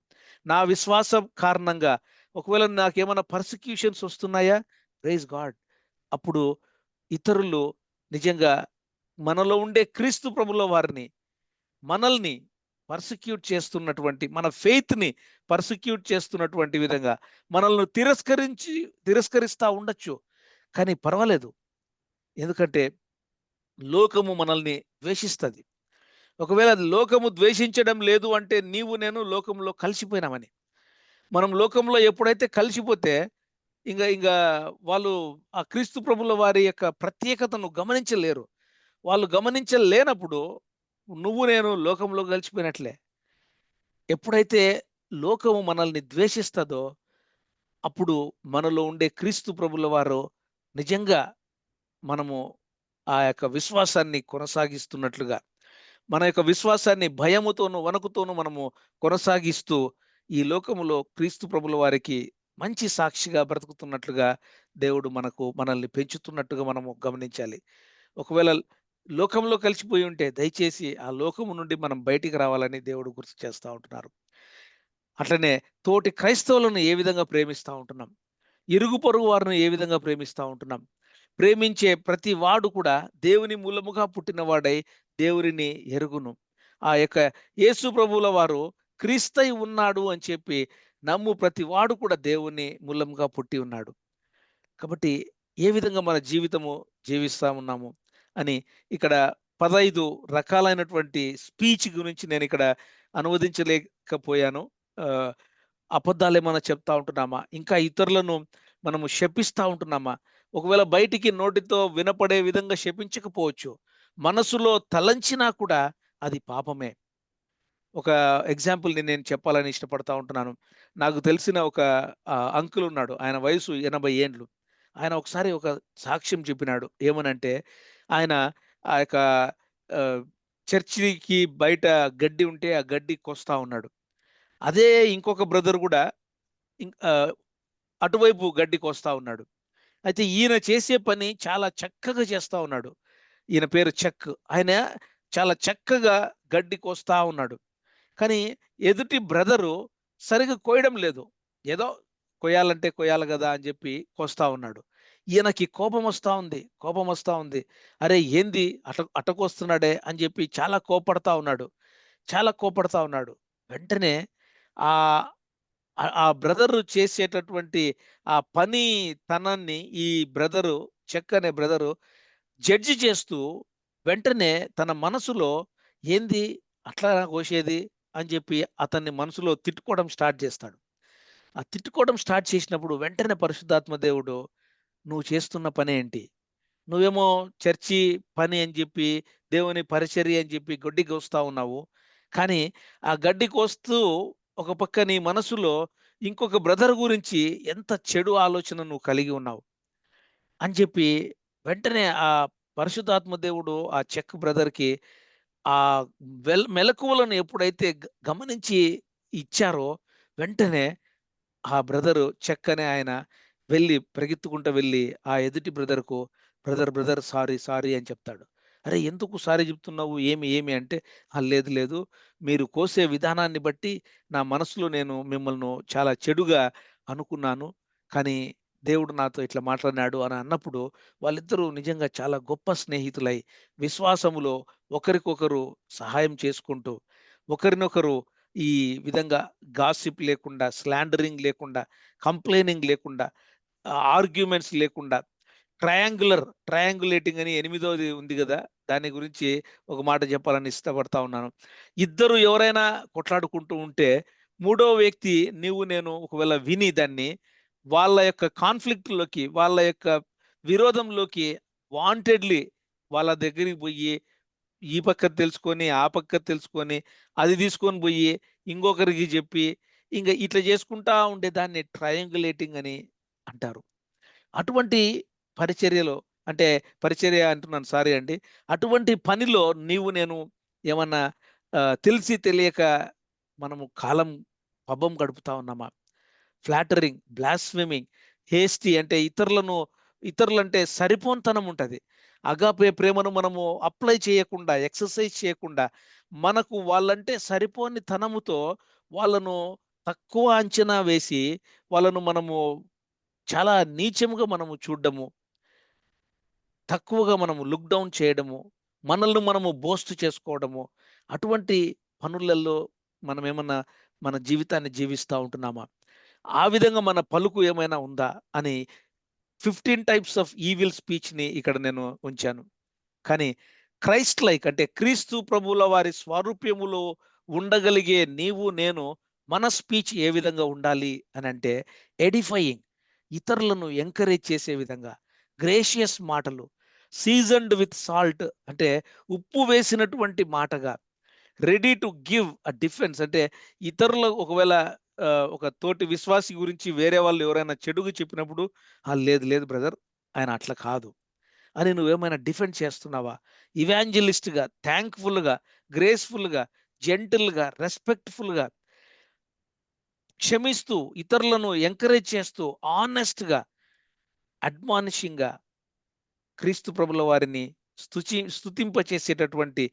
నా విశ్వాసం కారణంగా ఒకవేళ నాకేమైనా పర్సిక్యూషన్స్ వస్తున్నాయా? Praise God. అప్పుడు ఇతరులు నిజంగా మనలో ఉండే క్రీస్తు ప్రభుల వారిని మనల్ని పర్సిక్యూట్ చేస్తున్నటువంటి మన ఫెయిత్‌ని పర్సిక్యూట్ చేస్తున్నటువంటి విధంగా మనల్ని తిరస్కరిస్తా ఉండొచ్చు. కానీ పర్వాలేదు. ఎందుకంటే లోకము మనల్ని ద్వేషిస్తది. ఒకవేళ లోకము ద్వేషించడం లేదు అంటే నీవు నేను లోకంలో కలిసిపోయినామని. మనం లోకంలో ఎప్పుడైతే కలిసిపోతే ఇంగ వాళ్ళు ఆ క్రీస్తు ప్రభుల వారి యొక్క ప్రత్యేకతను గమనించలేరు. వాళ్ళు గమనించలేనప్పుడు నువ్వు నేను లోకంలో కలిసిపోయినట్లే. ఎప్పుడైతే లోకము మనల్ని ద్వేషిస్తదో, అప్పుడు మనలో ఉండే క్రీస్తు ప్రభుల వారు నిజంగా మనము ఆ యొక్క విశ్వాసాన్ని కొనసాగిస్తున్నట్లుగా, మన యొక్క విశ్వాసాన్ని భయముతోను, వణకుతోను మనము కొనసాగిస్తూ, ఈ లోకములో క్రీస్తు ప్రభుల వారికి మంచి సాక్షిగా బ్రతుకుతున్నట్లుగా దేవుడు మనల్ని పెంచుతున్నట్టుగా మనము గమనించాలి. ఒకవేళ లోకంలో కలిసిపోయి ఉంటే దయచేసి ఆ లోకము నుండి మనం బయటికి రావాలని దేవుడు గుర్తు చేస్తా ఉంటున్నారు. అట్లనే తోటి క్రైస్తవులను ఏ విధంగా ప్రేమిస్తా ఉంటున్నాం? ఇరుగు పొరుగు వారిని ఏ విధంగా ప్రేమిస్తా ఉంటున్నాం? ప్రేమించే ప్రతి వాడు కూడా దేవుని మూలముగా పుట్టినవాడై దేవునిని ఎరుగును. ఆ యొక్క యేసు ప్రభువుల వారు క్రీస్తై ఉన్నాడు అని చెప్పి నమ్ము ప్రతి వాడు కూడా దేవుని మూలంగా పుట్టి ఉన్నాడు. కాబట్టి ఏ విధంగా మన జీవితము జీవిస్తా ఉన్నాము అని ఇక్కడ 15 రకాలైనటువంటి స్పీచ్ గురించి నేనిక్కడ అనువదించలేకపోయాను. ఆహ్, అబద్ధాలేమన్నా చెప్తా ఉంటున్నామా? ఇంకా ఇతరులను మనము శపిస్తా ఉంటున్నామా? ఒకవేళ బయటికి నోటితో వినపడే విధంగా శపించకపోవచ్చు. మనసులో తలంచినా కూడా అది పాపమే. ఒక ఎగ్జాంపుల్‌ని నేను చెప్పాలని ఇష్టపడతా ఉంటున్నాను. నాకు తెలిసిన ఒక అంకుల్ ఉన్నాడు. ఆయన వయసు 80 ఏండ్లు. ఆయన ఒకసారి ఒక సాక్ష్యం చెప్పినాడు. ఏమనంటే ఆయన ఆ యొక్క ఆహ్, చర్చికి బయట గడ్డి ఉంటే ఆ గడ్డి కోస్తా ఉన్నాడు. అదే ఇంకొక బ్రదర్ గూడా అటువైపు గడ్డి కోస్తా ఉన్నాడు. అయితే ఈయన చేసే పని చాలా చక్కగా చేస్తా ఉన్నాడు. ఈయన పేరు చెక్. ఆయన చాలా చక్కగా గడ్డి కోస్తా ఉన్నాడు. కానీ ఎదుటి బ్రదరు సరిగ్గా కోయడం లేదు. ఏదో కొయ్యాలంటే కొయ్యాలి గదా! అని జెప్పి కోస్తా ఉన్నాడు. ఈయనకి కోపమొస్తా ఉంది. కోపమొస్తా ఉంది. అరే! ఏంది అట కోస్తున్నాడే అని జెప్పి చాలా కోప్పడతా ఉన్నాడు. చాలా కోప్పడతా ఉన్నాడు. వెంటనే ఆహ్, ఆ బ్రదరు చేసేటటువంటి ఆ పనితనాన్ని ఈ బ్రదరు చెక్ అనే బ్రదరు జడ్జి చేస్తూ వెంటనే తన మనసులో ఏంది అట్లా కోసేది అని చెప్పి అతన్ని మనసులో తిట్టుకోవడం స్టార్ట్ చేస్తాడు. ఆ తిట్టుకోవడం స్టార్ట్ చేసినప్పుడు వెంటనే పరిశుద్ధాత్మ దేవుడు నువ్వు చేస్తున్న పనేంటి? నువ్వేమో చర్చి పని అని చెప్పి, దేవుని పరిచర్య అని చెప్పి గడ్డి కోస్తా ఉన్నావు. కానీ ఆ గడ్డి కోస్తూ ఒక పక్క నీ మనసులో ఇంకొక బ్రదర్ గురించి ఎంత చెడు ఆలోచన నువ్వు కలిగి ఉన్నావు అని చెప్పి వెంటనే ఆ పరిశుద్ధాత్మ దేవుడు ఆ చెక్ బ్రదర్‌కి ఆ మెలకువలను ఎప్పుడైతే గమనించి ఇచ్చారో వెంటనే ఆ బ్రదరు చెక్ అనే ఆయన పరిగెత్తుకుంటూ వెళ్ళి ఆ ఎదుటి బ్రదర్‌కు బ్రదర్ సారీ, సారీ అని చెప్తాడు. అరే! ఎందుకు సారీ చెప్తున్నావు? ఏమి అంటే, లేదు లేదు. మీరు కోసే విధానాన్ని బట్టి నా మనసులో నేను మిమ్మల్ని చాలా చెడుగా అనుకున్నాను. కానీ దేవుడు నాతో ఇట్లా మాట్లాడినాడు అని అన్నప్పుడు వాళ్ళిద్దరూ నిజంగా చాలా గొప్ప స్నేహితులై విశ్వాసములో ఒకరికొకరు సహాయం చేసుకుంటూ ఒకరినొకరు ఈ విధంగా గాసిప్ లేకుండా, స్లాండరింగ్ లేకుండా, కంప్లెయినింగ్ లేకుండా, ఆర్గ్యుమెంట్స్ లేకుండా, ట్రయాంగులేటింగ్ అని ఎనిమిదోది ఉంది గదా! దాని గురించి ఒక మాట చెప్పాలని ఇష్టపడతా ఉన్నాను. ఇద్దరు ఎవరైనా కొట్లాడుకుంటూ ఉంటే, మూడో వ్యక్తి నేను ఒకవేళ విని దాన్ని వాళ్ళ యొక్క కాన్‌ఫ్లిక్ట్‌లోకి, వాళ్ళ యొక్క విరోధంలోకి వాంటెడ్‌లీ వాళ్ళ దగ్గరికి బోయి ఈ పక్క తెలుసుకొని, ఆ పక్క తెలుసుకొని, అది తీసుకొని బోయి, ఇంకొకరికి జెప్పి, ఇంగ ఇట్లా జేసుకుంటా ఉండే దాన్ని ట్రయాంగులేటింగ్ అని అంటారు. అటువంటి పరిచర్యలో అంటే పరిచర్య అంటున్నాను, సారీ అండి. అటువంటి పనిలో నీవు నేను ఏమన్నా తెలిసి తెలియక మనము కాలం పబ్బం గడుపుతా ఉన్నామా? ఫ్లాటరింగ్, బ్లాస్ఫెమింగ్, హేస్టీ అంటే ఇతరులంటే సరిపోనితనం ఉంటది. అగాపే ప్రేమను మనము అప్లై చేయకుండా, ఎక్సర్సైజ్ చేయకుండా, మనకు వాళ్ళంటే సరిపోని తనముతో వాళ్ళను తక్కువ అంచనా వేసి, వాళ్ళను మనము చాలా నీచముగా మనము చూడ్డము, తక్కువగా మనము లుక్ డౌన్ చేయడము, మనల్ని మనము బోస్ట్ చేసుకోవడము, అటువంటి పనులలో మనమేమన్నా మన జీవితాన్ని జీవిస్తా ఉంటున్నామా? ఆ విధంగా మన పలుకు ఏమైనా ఉందా అని 15 టైప్స్ ఆఫ్ ఈవిల్ స్పీచ్‌ని ఇక్కడ నేను ఉంచాను. కానీ క్రైస్ట్ లైక్ అంటే క్రీస్తు ప్రభువుల వారి స్వారూప్యములో ఉండగలిగే నీవు, నేను మన స్పీచ్ ఏ విధంగా ఉండాలి అనంటే ఎడిఫయింగ్, ఇతరులను ఎంకరేజ్ చేసే విధంగా, గ్రేషియస్ మాటలు, సీజన్డ్ విత్ సాల్ట్ అంటే ఉప్పు వేసినటువంటి మాటగా, ready to give a defence అంటే ఇతరులు ఒకవేళ ఒక తోటి విశ్వాసి గురించి వేరే వాళ్ళు ఎవరైనా చెడుగా చెప్పినప్పుడు, లేదు లేదు బ్రదర్, ఆయన అట్లా కాదు అని నువ్వేమైనా డిఫెండ్ చేస్తున్నావా? ఇవాంజలిస్ట్‌గా, థాంక్‌ఫుల్‌గా, గ్రేస్‌ఫుల్‌గా, జెంటిల్‌గా, రెస్పెక్ట్‌ఫుల్‌గా, క్షమిస్తూ, ఇతరులను ఎంకరేజ్ చేస్తూ, హానెస్ట్‌గా, అడ్మానిషింగ్‌గా క్రీస్తు ప్రభుల వారిని స్తుతింపచేసేటటువంటి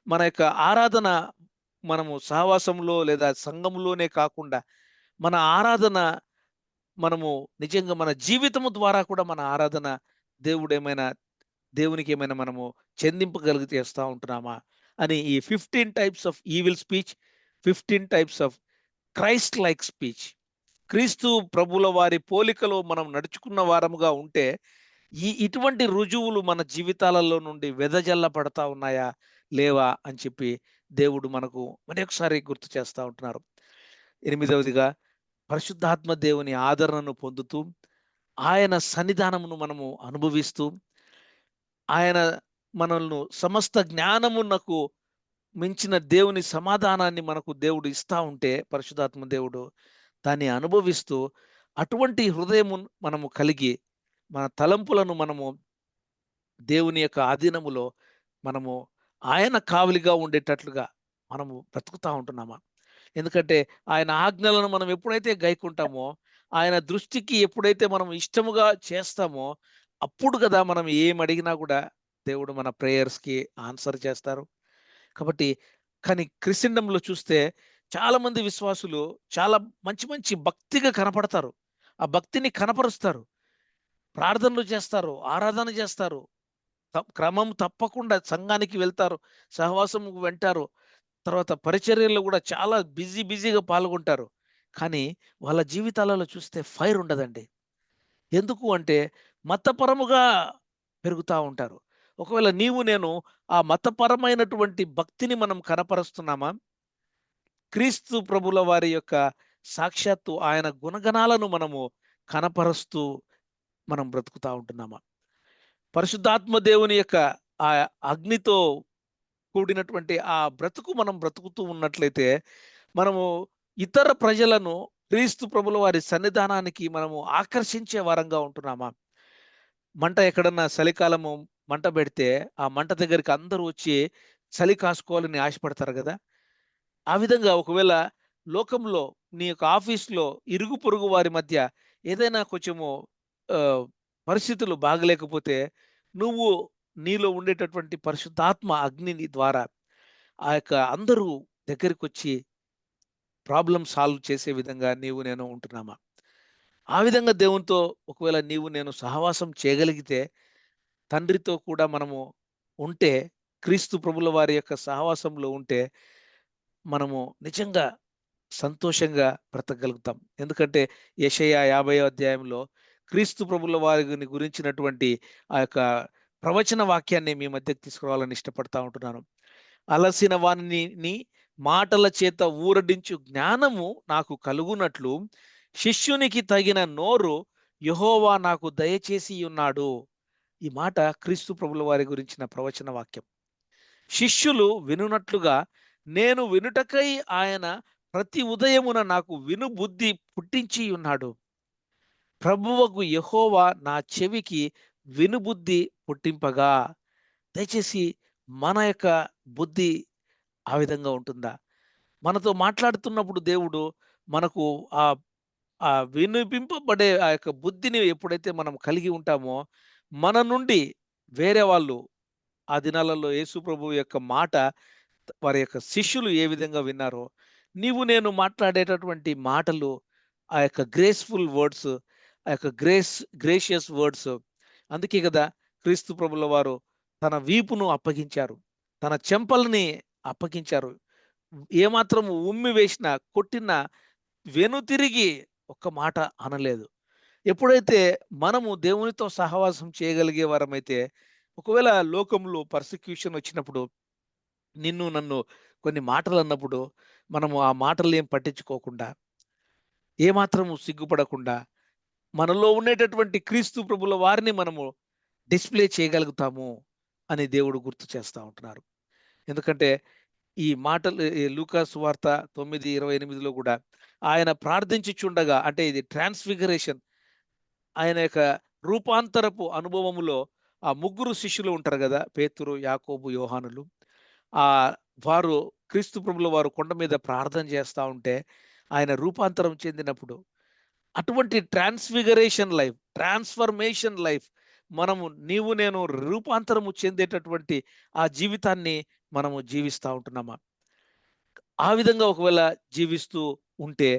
మన యొక్క ఆరాధన, మనము సహవాసంలో లేదా సంఘంలోనే కాకుండా మన ఆరాధన మనము నిజంగా మన జీవితము ద్వారా కూడా మన ఆరాధన దేవుడేమైనా దేవునికి ఏమైనా మనము చెందింపగలిగి చేస్తా ఉంటున్నామా అని ఈ 15 types of evil speech, 15 types of Christ like speech, క్రీస్తు ప్రభుల వారి పోలికలో మనం నడుచుకున్న వారముగా ఉంటే ఇటువంటి రుజువులు మన జీవితాలలో నుండి వెదజల్ల పడతా ఉన్నాయా, లేవా అని చెప్పి దేవుడు మనకు మరొకసారి గుర్తు చేస్తా ఉంటున్నారు. ఎనిమిదవదిగా, పరిశుద్ధాత్మ దేవుని ఆదరణను పొందుతూ, ఆయన సన్నిధానమును మనము అనుభవిస్తూ, ఆయన మనల్ని సమస్త జ్ఞానమునకు మించిన దేవుని సమాధానాన్ని మనకు దేవుడు ఇస్తా ఉంటే, పరిశుద్ధాత్మ దేవుడు దాన్ని అనుభవిస్తూ, అటువంటి హృదయము మనము కలిగి, మన తలంపులను మనము దేవుని యొక్క ఆధీనములో మనము ఆయన కావలిగా ఉండేటట్లుగా మనము బ్రతుకుతా ఉంటున్నామా? ఎందుకంటే ఆయన ఆజ్ఞలను మనం ఎప్పుడైతే గైకుంటామో, ఆయన దృష్టికి ఎప్పుడైతే మనం ఇష్టముగా చేస్తామో, అప్పుడు కదా మనం ఏం అడిగినా కూడా దేవుడు మన ప్రేయర్స్‌కి ఆన్సర్ చేస్తారు. కాబట్టి కానీ క్రిస్టెండమ్‌లో చూస్తే చాలామంది విశ్వాసులు చాలా మంచి మంచి భక్తిగా కనపడతారు. ఆ భక్తిని కనపరుస్తారు. ప్రార్థనలు చేస్తారు, ఆరాధన చేస్తారు. క్రమం తప్పకుండా సంఘానికి వెళ్తారు, సహవాసముకు వెంటారు. తర్వాత పరిచర్యల్లో గూడా చాలా బిజీగా పాల్గొంటారు. కానీ వాళ్ళ జీవితాలలో చూస్తే ఫైర్ ఉండదండి. ఎందుకు అంటే మతపరముగా పెరుగుతా ఉంటారు. ఒకవేళ నీవు నేను ఆ మతపరమైనటువంటి భక్తిని మనం కనపరుస్తున్నామా? క్రీస్తు ప్రభుల వారి యొక్క సాక్షాత్తు ఆయన గుణగణాలను మనము కనపరుస్తూ మనం బ్రతుకుతా ఉంటున్నామా? పరిశుద్ధాత్మ దేవుని యొక్క ఆ అగ్నితో కూడినటువంటి ఆ బ్రతుకు మనం బ్రతుకుతూ ఉన్నట్లయితే, మనము ఇతర ప్రజలను క్రీస్తు ప్రభుల వారి సన్నిధానానికి మనము ఆకర్షించే వారంగా ఉంటున్నామా? మంట ఎక్కడన్నా చలికాలము మంట పెడితే, ఆ మంట దగ్గరికి అందరూ వచ్చి చలి కాసుకోవాలని ఆశపడతారు గదా! ఆ విధంగా ఒకవేళ లోకంలో నీ యొక్క ఆఫీస్‌లో ఇరుగు పొరుగు వారి మధ్య ఏదైనా కొంచెము ఆహ్, పరిస్థితులు బాగలేకపోతే, నువ్వు నీలో ఉండేటటువంటి పరిశుద్ధాత్మ అగ్నిని ద్వారా ఆ యొక్క అందరూ దగ్గరికొచ్చి ప్రాబ్లమ్ సాల్వ్ చేసే విధంగా నీవు నేను ఉంటున్నామా? ఆ విధంగా దేవునితో ఒకవేళ నీవు నేను సహవాసం చేయగలిగితే, తండ్రితో కూడా మనము ఉంటే, క్రీస్తు ప్రభుల వారి యొక్క సహవాసంలో ఉంటే, మనము నిజంగా సంతోషంగా బ్రతకగలుగుతాం. ఎందుకంటే యెషయా 50వ అధ్యాయంలో క్రీస్తు ప్రభుల వారిని గురించినటువంటి ఆ యొక్క ప్రవచన వాక్యాన్ని మీ మధ్యకు తీసుకురావాలని ఇష్టపడతా ఉంటున్నాను. అలసిన వానిని మాటల చేత ఊరడించు జ్ఞానము నాకు కలుగునట్లు శిష్యునికి తగిన నోరు యెహోవా నాకు దయచేసి ఉన్నాడు. ఈ మాట క్రీస్తు ప్రభుల వారి గురించిన ప్రవచన వాక్యం. శిష్యులు వినునట్లుగా నేను వినుటకై ఆయన ప్రతి ఉదయమున నాకు వినుబుద్ధి పుట్టించి ఉన్నాడు. ప్రభువగు యెహోవా నా చెవికి వినుబుద్ధి పుట్టింపగా. దయచేసి మన యొక్క బుద్ధి ఆ విధంగా ఉంటుందా? మనతో మాట్లాడుతున్నప్పుడు దేవుడు మనకు ఆహ్, వినిపింపబడే ఆ యొక్క బుద్ధిని ఎప్పుడైతే మనం కలిగి ఉంటామో, మన నుండి వేరే వాళ్ళు ఆ దినాలలో యేసు ప్రభువు యొక్క మాట వారి యొక్క శిష్యులు ఏ విధంగా విన్నారో, నీవు నేను మాట్లాడేటటువంటి మాటలు ఆ యొక్క గ్రేస్‌ఫుల్ వర్డ్స్, ఆ యొక్క గ్రేషియస్ వర్డ్స్. అందుకే గదా! క్రీస్తు ప్రభుల వారు తన వీపును అప్పగించారు. తన చెంపల్ని అప్పగించారు. ఏమాత్రం ఉమ్మి వేసినా, కొట్టినా వెనుతిరిగి ఒక్క మాట అనలేదు. ఎప్పుడైతే మనము దేవునితో సహవాసం చేయగలిగే వారమైతే, ఒకవేళ లోకంలో పర్సిక్యూషన్ వచ్చినప్పుడు, నిన్ను నన్ను కొన్ని మాటలన్నప్పుడు, మనము ఆ మాటలనేం పట్టించుకోకుండా, ఏమాత్రము సిగ్గుపడకుండా, మనలో ఉండేటటువంటి క్రీస్తు ప్రభుల వారిని మనము డిస్‌ప్లే చేయగలుగుతాము అని దేవుడు గుర్తు చేస్తా ఉంటున్నారు. ఎందుకంటే ఈ మాటలు లూకా సువార్త 9:28లో గూడా ఆయన ప్రార్థించుచుండగా అంటే ఇది ట్రాన్స్‌ఫిగరేషన్ ఆయన యొక్క రూపాంతరపు అనుభవములో ఆ ముగ్గురు శిష్యులు ఉంటారు గదా! పేతురు, యాకోబు, యోహానులు. ఆహ్, వారు క్రీస్తు ప్రభుల వారు కొండ మీద ప్రార్థన చేస్తా ఉంటే, ఆయన రూపాంతరం చెందినప్పుడు, అటువంటి ట్రాన్స్‌ఫర్మేషన్ లైఫ్ మనము నీవు నేను రూపాంతరము చెందేటటువంటి ఆ జీవితాన్ని మనము జీవిస్తా ఉంటున్నామా? ఆ విధంగా ఒకవేళ జీవిస్తూ ఉంటే,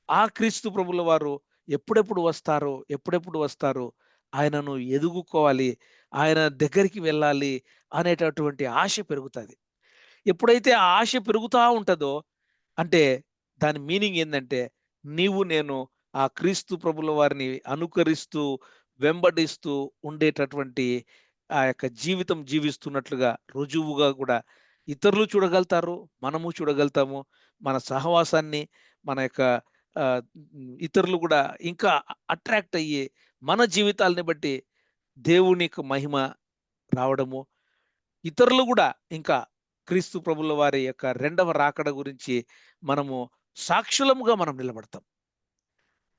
ఆ క్రీస్తు ప్రభుల వారు ఎప్పుడెప్పుడు వస్తారో, ఎప్పుడెప్పుడు వస్తారో, ఆయనను ఎదుగుకోవాలి, ఆయన దగ్గరికి వెళ్ళాలి అనేటటువంటి ఆశ పెరుగుతది. ఎప్పుడైతే ఆ ఆశ పెరుగుతా ఉంటదో, అంటే దాని మీనింగ్ ఏందంటే, నీవు నేను ఆ క్రీస్తు ప్రభుల వారిని అనుకరిస్తూ, వెంబడిస్తూ ఉండేటటువంటి ఆ యొక్క జీవితం జీవిస్తున్నట్లుగా రుజువుగా గూడా ఇతరులు చూడగలుగుతారు. మనము చూడగలుగుతాము. మన సహవాసాన్ని, మన యొక్క ఇతరులు గూడా ఇంకా అట్రాక్ట్ అయ్యి, మన జీవితాల్ని బట్టి దేవునికి మహిమ రావడము, ఇతరులు గూడా ఇంకా క్రీస్తు ప్రభుల వారి యొక్క రెండవ రాకడ గురించి మనము సాక్షులముగా మనం నిలబడతాం.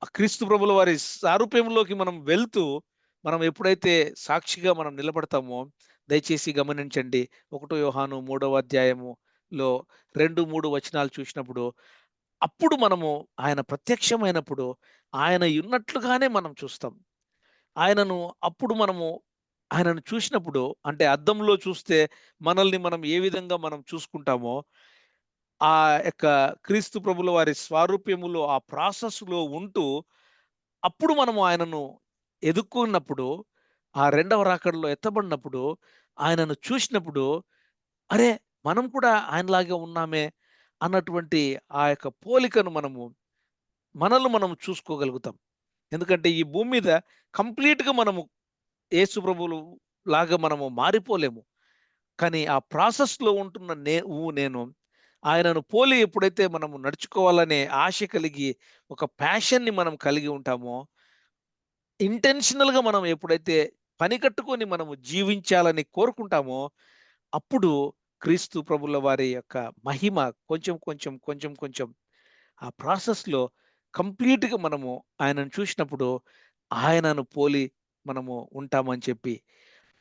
ఆ క్రీస్తు ప్రభుల వారి సారూప్యంలోకి మనం వెళ్తూ, మనం ఎప్పుడైతే సాక్షిగా మనం నిలబడతామో, దయచేసి గమనించండి. 1 యోహాను 3వ అధ్యాయములో 2, 3 వచనాలు చూసినప్పుడు, అప్పుడు మనము ఆయన ప్రత్యక్షమైనప్పుడు, ఆయన ఉన్నట్లుగానే మనం చూస్తాం. ఆయనను అప్పుడు మనము ఆయనను చూసినప్పుడు అంటే అద్దంలో చూస్తే మనల్ని మనం ఏ విధంగా మనం చూసుకుంటామో, ఆ యొక్క క్రీస్తు ప్రభుల వారి స్వారూప్యములో ఆ ప్రాసెస్‌లో ఉంటూ, అప్పుడు మనము ఆయనను ఎదుక్కున్నప్పుడు, ఆ రెండవ రాకడలో ఎత్తబడినప్పుడు, ఆయనను చూసినప్పుడు, అరే! మనం కూడా ఆయనలాగే ఉన్నామే అన్నటువంటి ఆ యొక్క పోలికను మనల్ని మనం చూసుకోగలుగుతాం. ఎందుకంటే ఈ భూమి మీద కంప్లీట్‌గా మనము యేసు ప్రభువులు లాగా మనము మారిపోలేము. కానీ ఆ ప్రాసెస్‌లో ఉంటున్న నేను ఆయనను పోలి ఎప్పుడైతే మనము నడుచుకోవాలనే ఆశ కలిగి, ఒక ప్యాషన్‌ని మనం కలిగి ఉంటామో, ఇంటెన్షనల్‌గా మనం ఎప్పుడైతే పని కట్టుకొని మనము జీవించాలని కోరుకుంటామో, అప్పుడు క్రీస్తు ప్రభుల వారి యొక్క మహిమ కొంచెం, కొంచెం, కొంచెం, కొంచెం ఆ ప్రాసెస్‌లో కంప్లీట్‌గా మనము ఆయనను చూసినప్పుడు, ఆయనను పోలి మనము ఉంటామని చెప్పి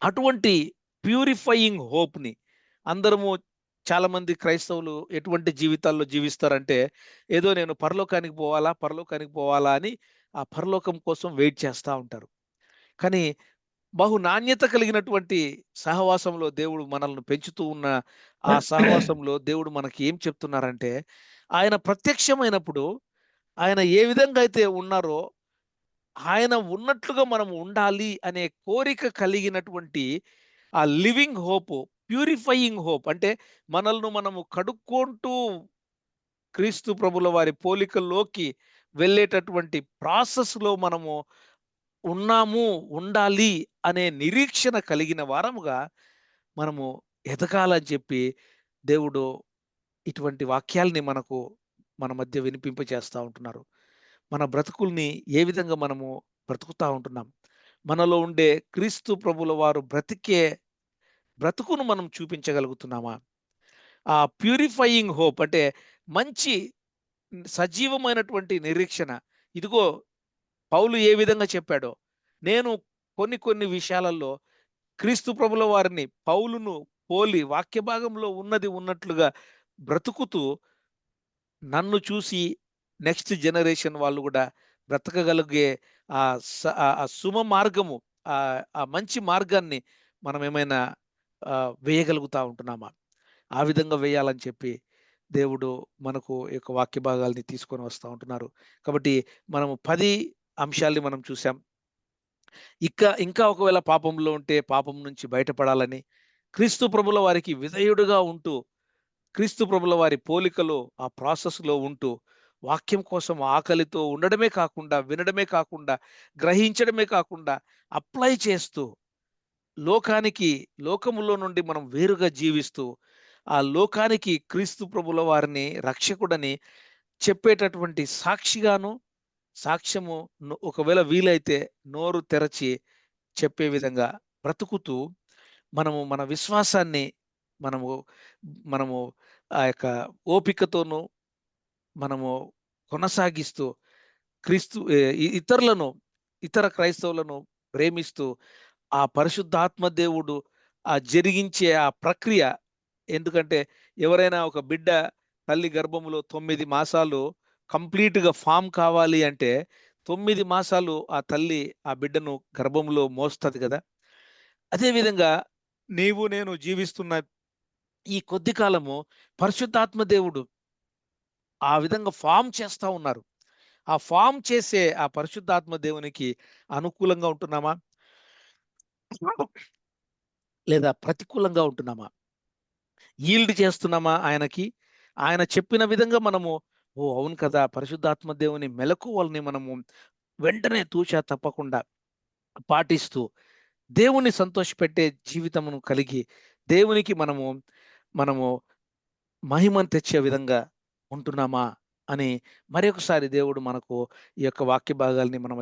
అటువంటి ప్యూరిఫయింగ్ హోప్‌ని అందరము చాలామంది క్రైస్తవులు ఎటువంటి జీవితాల్లో జీవిస్తారంటే, ఏదో నేను పరలోకానికి పోవాలా, పరలోకానికి పోవాలా అని ఆ పరలోకం కోసం వెయిట్ చేస్తా ఉంటారు. కానీ బహు నాణ్యత కలిగినటువంటి సహవాసంలో దేవుడు మనల్ని పెంచుతూ ఉన్న ఆ సహవాసంలో దేవుడు మనకి ఏం చెప్తున్నారంటే, ఆయన ప్రత్యక్షమైనప్పుడు ఆయన ఏ విధంగా అయితే ఉన్నారో ఆయన ఉన్నట్లుగా మనం ఉండాలి అనే కోరిక కలిగినటువంటి ఆ లివింగ్ హోప్, ప్యూరిఫయింగ్ హోప్ అంటే మనల్ని మనము కడుక్కుంటూ క్రీస్తు ప్రభుల వారి పోలికల్లోకి వెళ్ళేటటువంటి ప్రాసెస్‌లో మనము ఉన్నాము, ఉండాలి అనే నిరీక్షణ కలిగిన వారముగా మనము ఎదగాలని చెప్పి దేవుడు ఇటువంటి వాక్యాల్ని మన మధ్య వినిపింపజేస్తా ఉంటున్నారు. మన బ్రతుకుల్ని ఏ విధంగా మనము బ్రతుకుతా ఉంటున్నాం. మనలో ఉండే క్రీస్తు ప్రభుల వారు బ్రతికే బ్రతుకును మనం చూపించగలుగుతున్నామా? ఆ ప్యూరిఫయింగ్ హోప్ అంటే మంచి సజీవమైనటువంటి నిరీక్షణ. ఇదిగో పౌలు ఏ విధంగా చెప్పాడో, నేను కొన్ని కొన్ని విషయాలలో క్రీస్తు ప్రభుల వారిని పౌలును పోలి వాక్య భాగంలో ఉన్నది ఉన్నట్లుగా బ్రతుకుతూ నన్ను చూసి నెక్స్ట్ జనరేషన్ వాళ్ళు గూడా బ్రతకగలిగే ఆ సుమ మార్గము, ఆ మంచి మార్గాన్ని మనమేమైనా వేయగలుగుతా ఉంటున్నామా? ఆ విధంగా వేయాలని చెప్పి దేవుడు మనకు ఈ యొక్క వాక్య భాగాల్ని తీసుకొని వస్తా ఉంటున్నారు. కాబట్టి మనము 10 అంశాల్ని మనం చూసాం. ఇంకా ఒకవేళ పాపంలో ఉంటే పాపం నుంచి బయటపడాలని, క్రీస్తు ప్రభుల వారికి విధేయుడుగా ఉంటూ, క్రీస్తు ప్రభుల వారి పోలికలో ఆ ప్రాసెస్‌లో ఉంటూ, వాక్యం కోసం ఆకలితో ఉండడమే కాకుండా, వినడమే కాకుండా, గ్రహించడమే కాకుండా, అప్లై చేస్తూ, లోకానికి లోకములో నుండి మనం వేరుగా జీవిస్తూ, ఆ లోకానికి క్రీస్తు ప్రభుల వారిని రక్షకుడని చెప్పేటటువంటి సాక్షిగాను, సాక్ష్యము ఒకవేళ వీలైతే నోరు తెరచి చెప్పే విధంగా బ్రతుకుతూ మనము మన విశ్వాసాన్ని మనము మనము ఆ యొక్క ఓపికతోనూ మనము కొనసాగిస్తూ క్రీస్తు ఇతరులను, ఇతర క్రైస్తవులను ప్రేమిస్తూ ఆ పరిశుద్ధాత్మ దేవుడు జరిగించే ఆ ప్రక్రియ, ఎందుకంటే ఎవరైనా ఒక బిడ్డ తల్లి గర్భములో 9 మాసాలు కంప్లీట్‌గా ఫార్మ్ కావాలి అంటే 9 మాసాలు ఆ తల్లి ఆ బిడ్డను గర్భంలో మోస్తది గదా! అదే విధంగా నీవు నేను జీవిస్తున్న ఈ కొద్ది కాలము పరిశుద్ధాత్మ దేవుడు ఆ విధంగా ఫార్మ్ చేస్తా ఉన్నారు. ఆ ఫార్మ్ చేసే ఆ పరిశుద్ధాత్మ దేవునికి అనుకూలంగా ఉంటున్నామా? లేదా ప్రతికూలంగా ఉంటున్నామా? ఈల్డ్ చేస్తున్నామా ఆయనకి? ఆయన చెప్పిన విధంగా మనము, ఓహ్! అవును కదా! పరిశుద్ధాత్మ దేవుని మెలకువల్ని మనము వెంటనే తూచా తప్పకుండా పాటిస్తూ, దేవుణ్ణి సంతోషపెట్టే జీవితమును కలిగి, దేవునికి మనము మహిమను తెచ్చే విధంగా ఉంటున్నామా అని మరొకసారి దేవుడు మనకు ఈ యొక్క వాక్య భాగాల్ని మన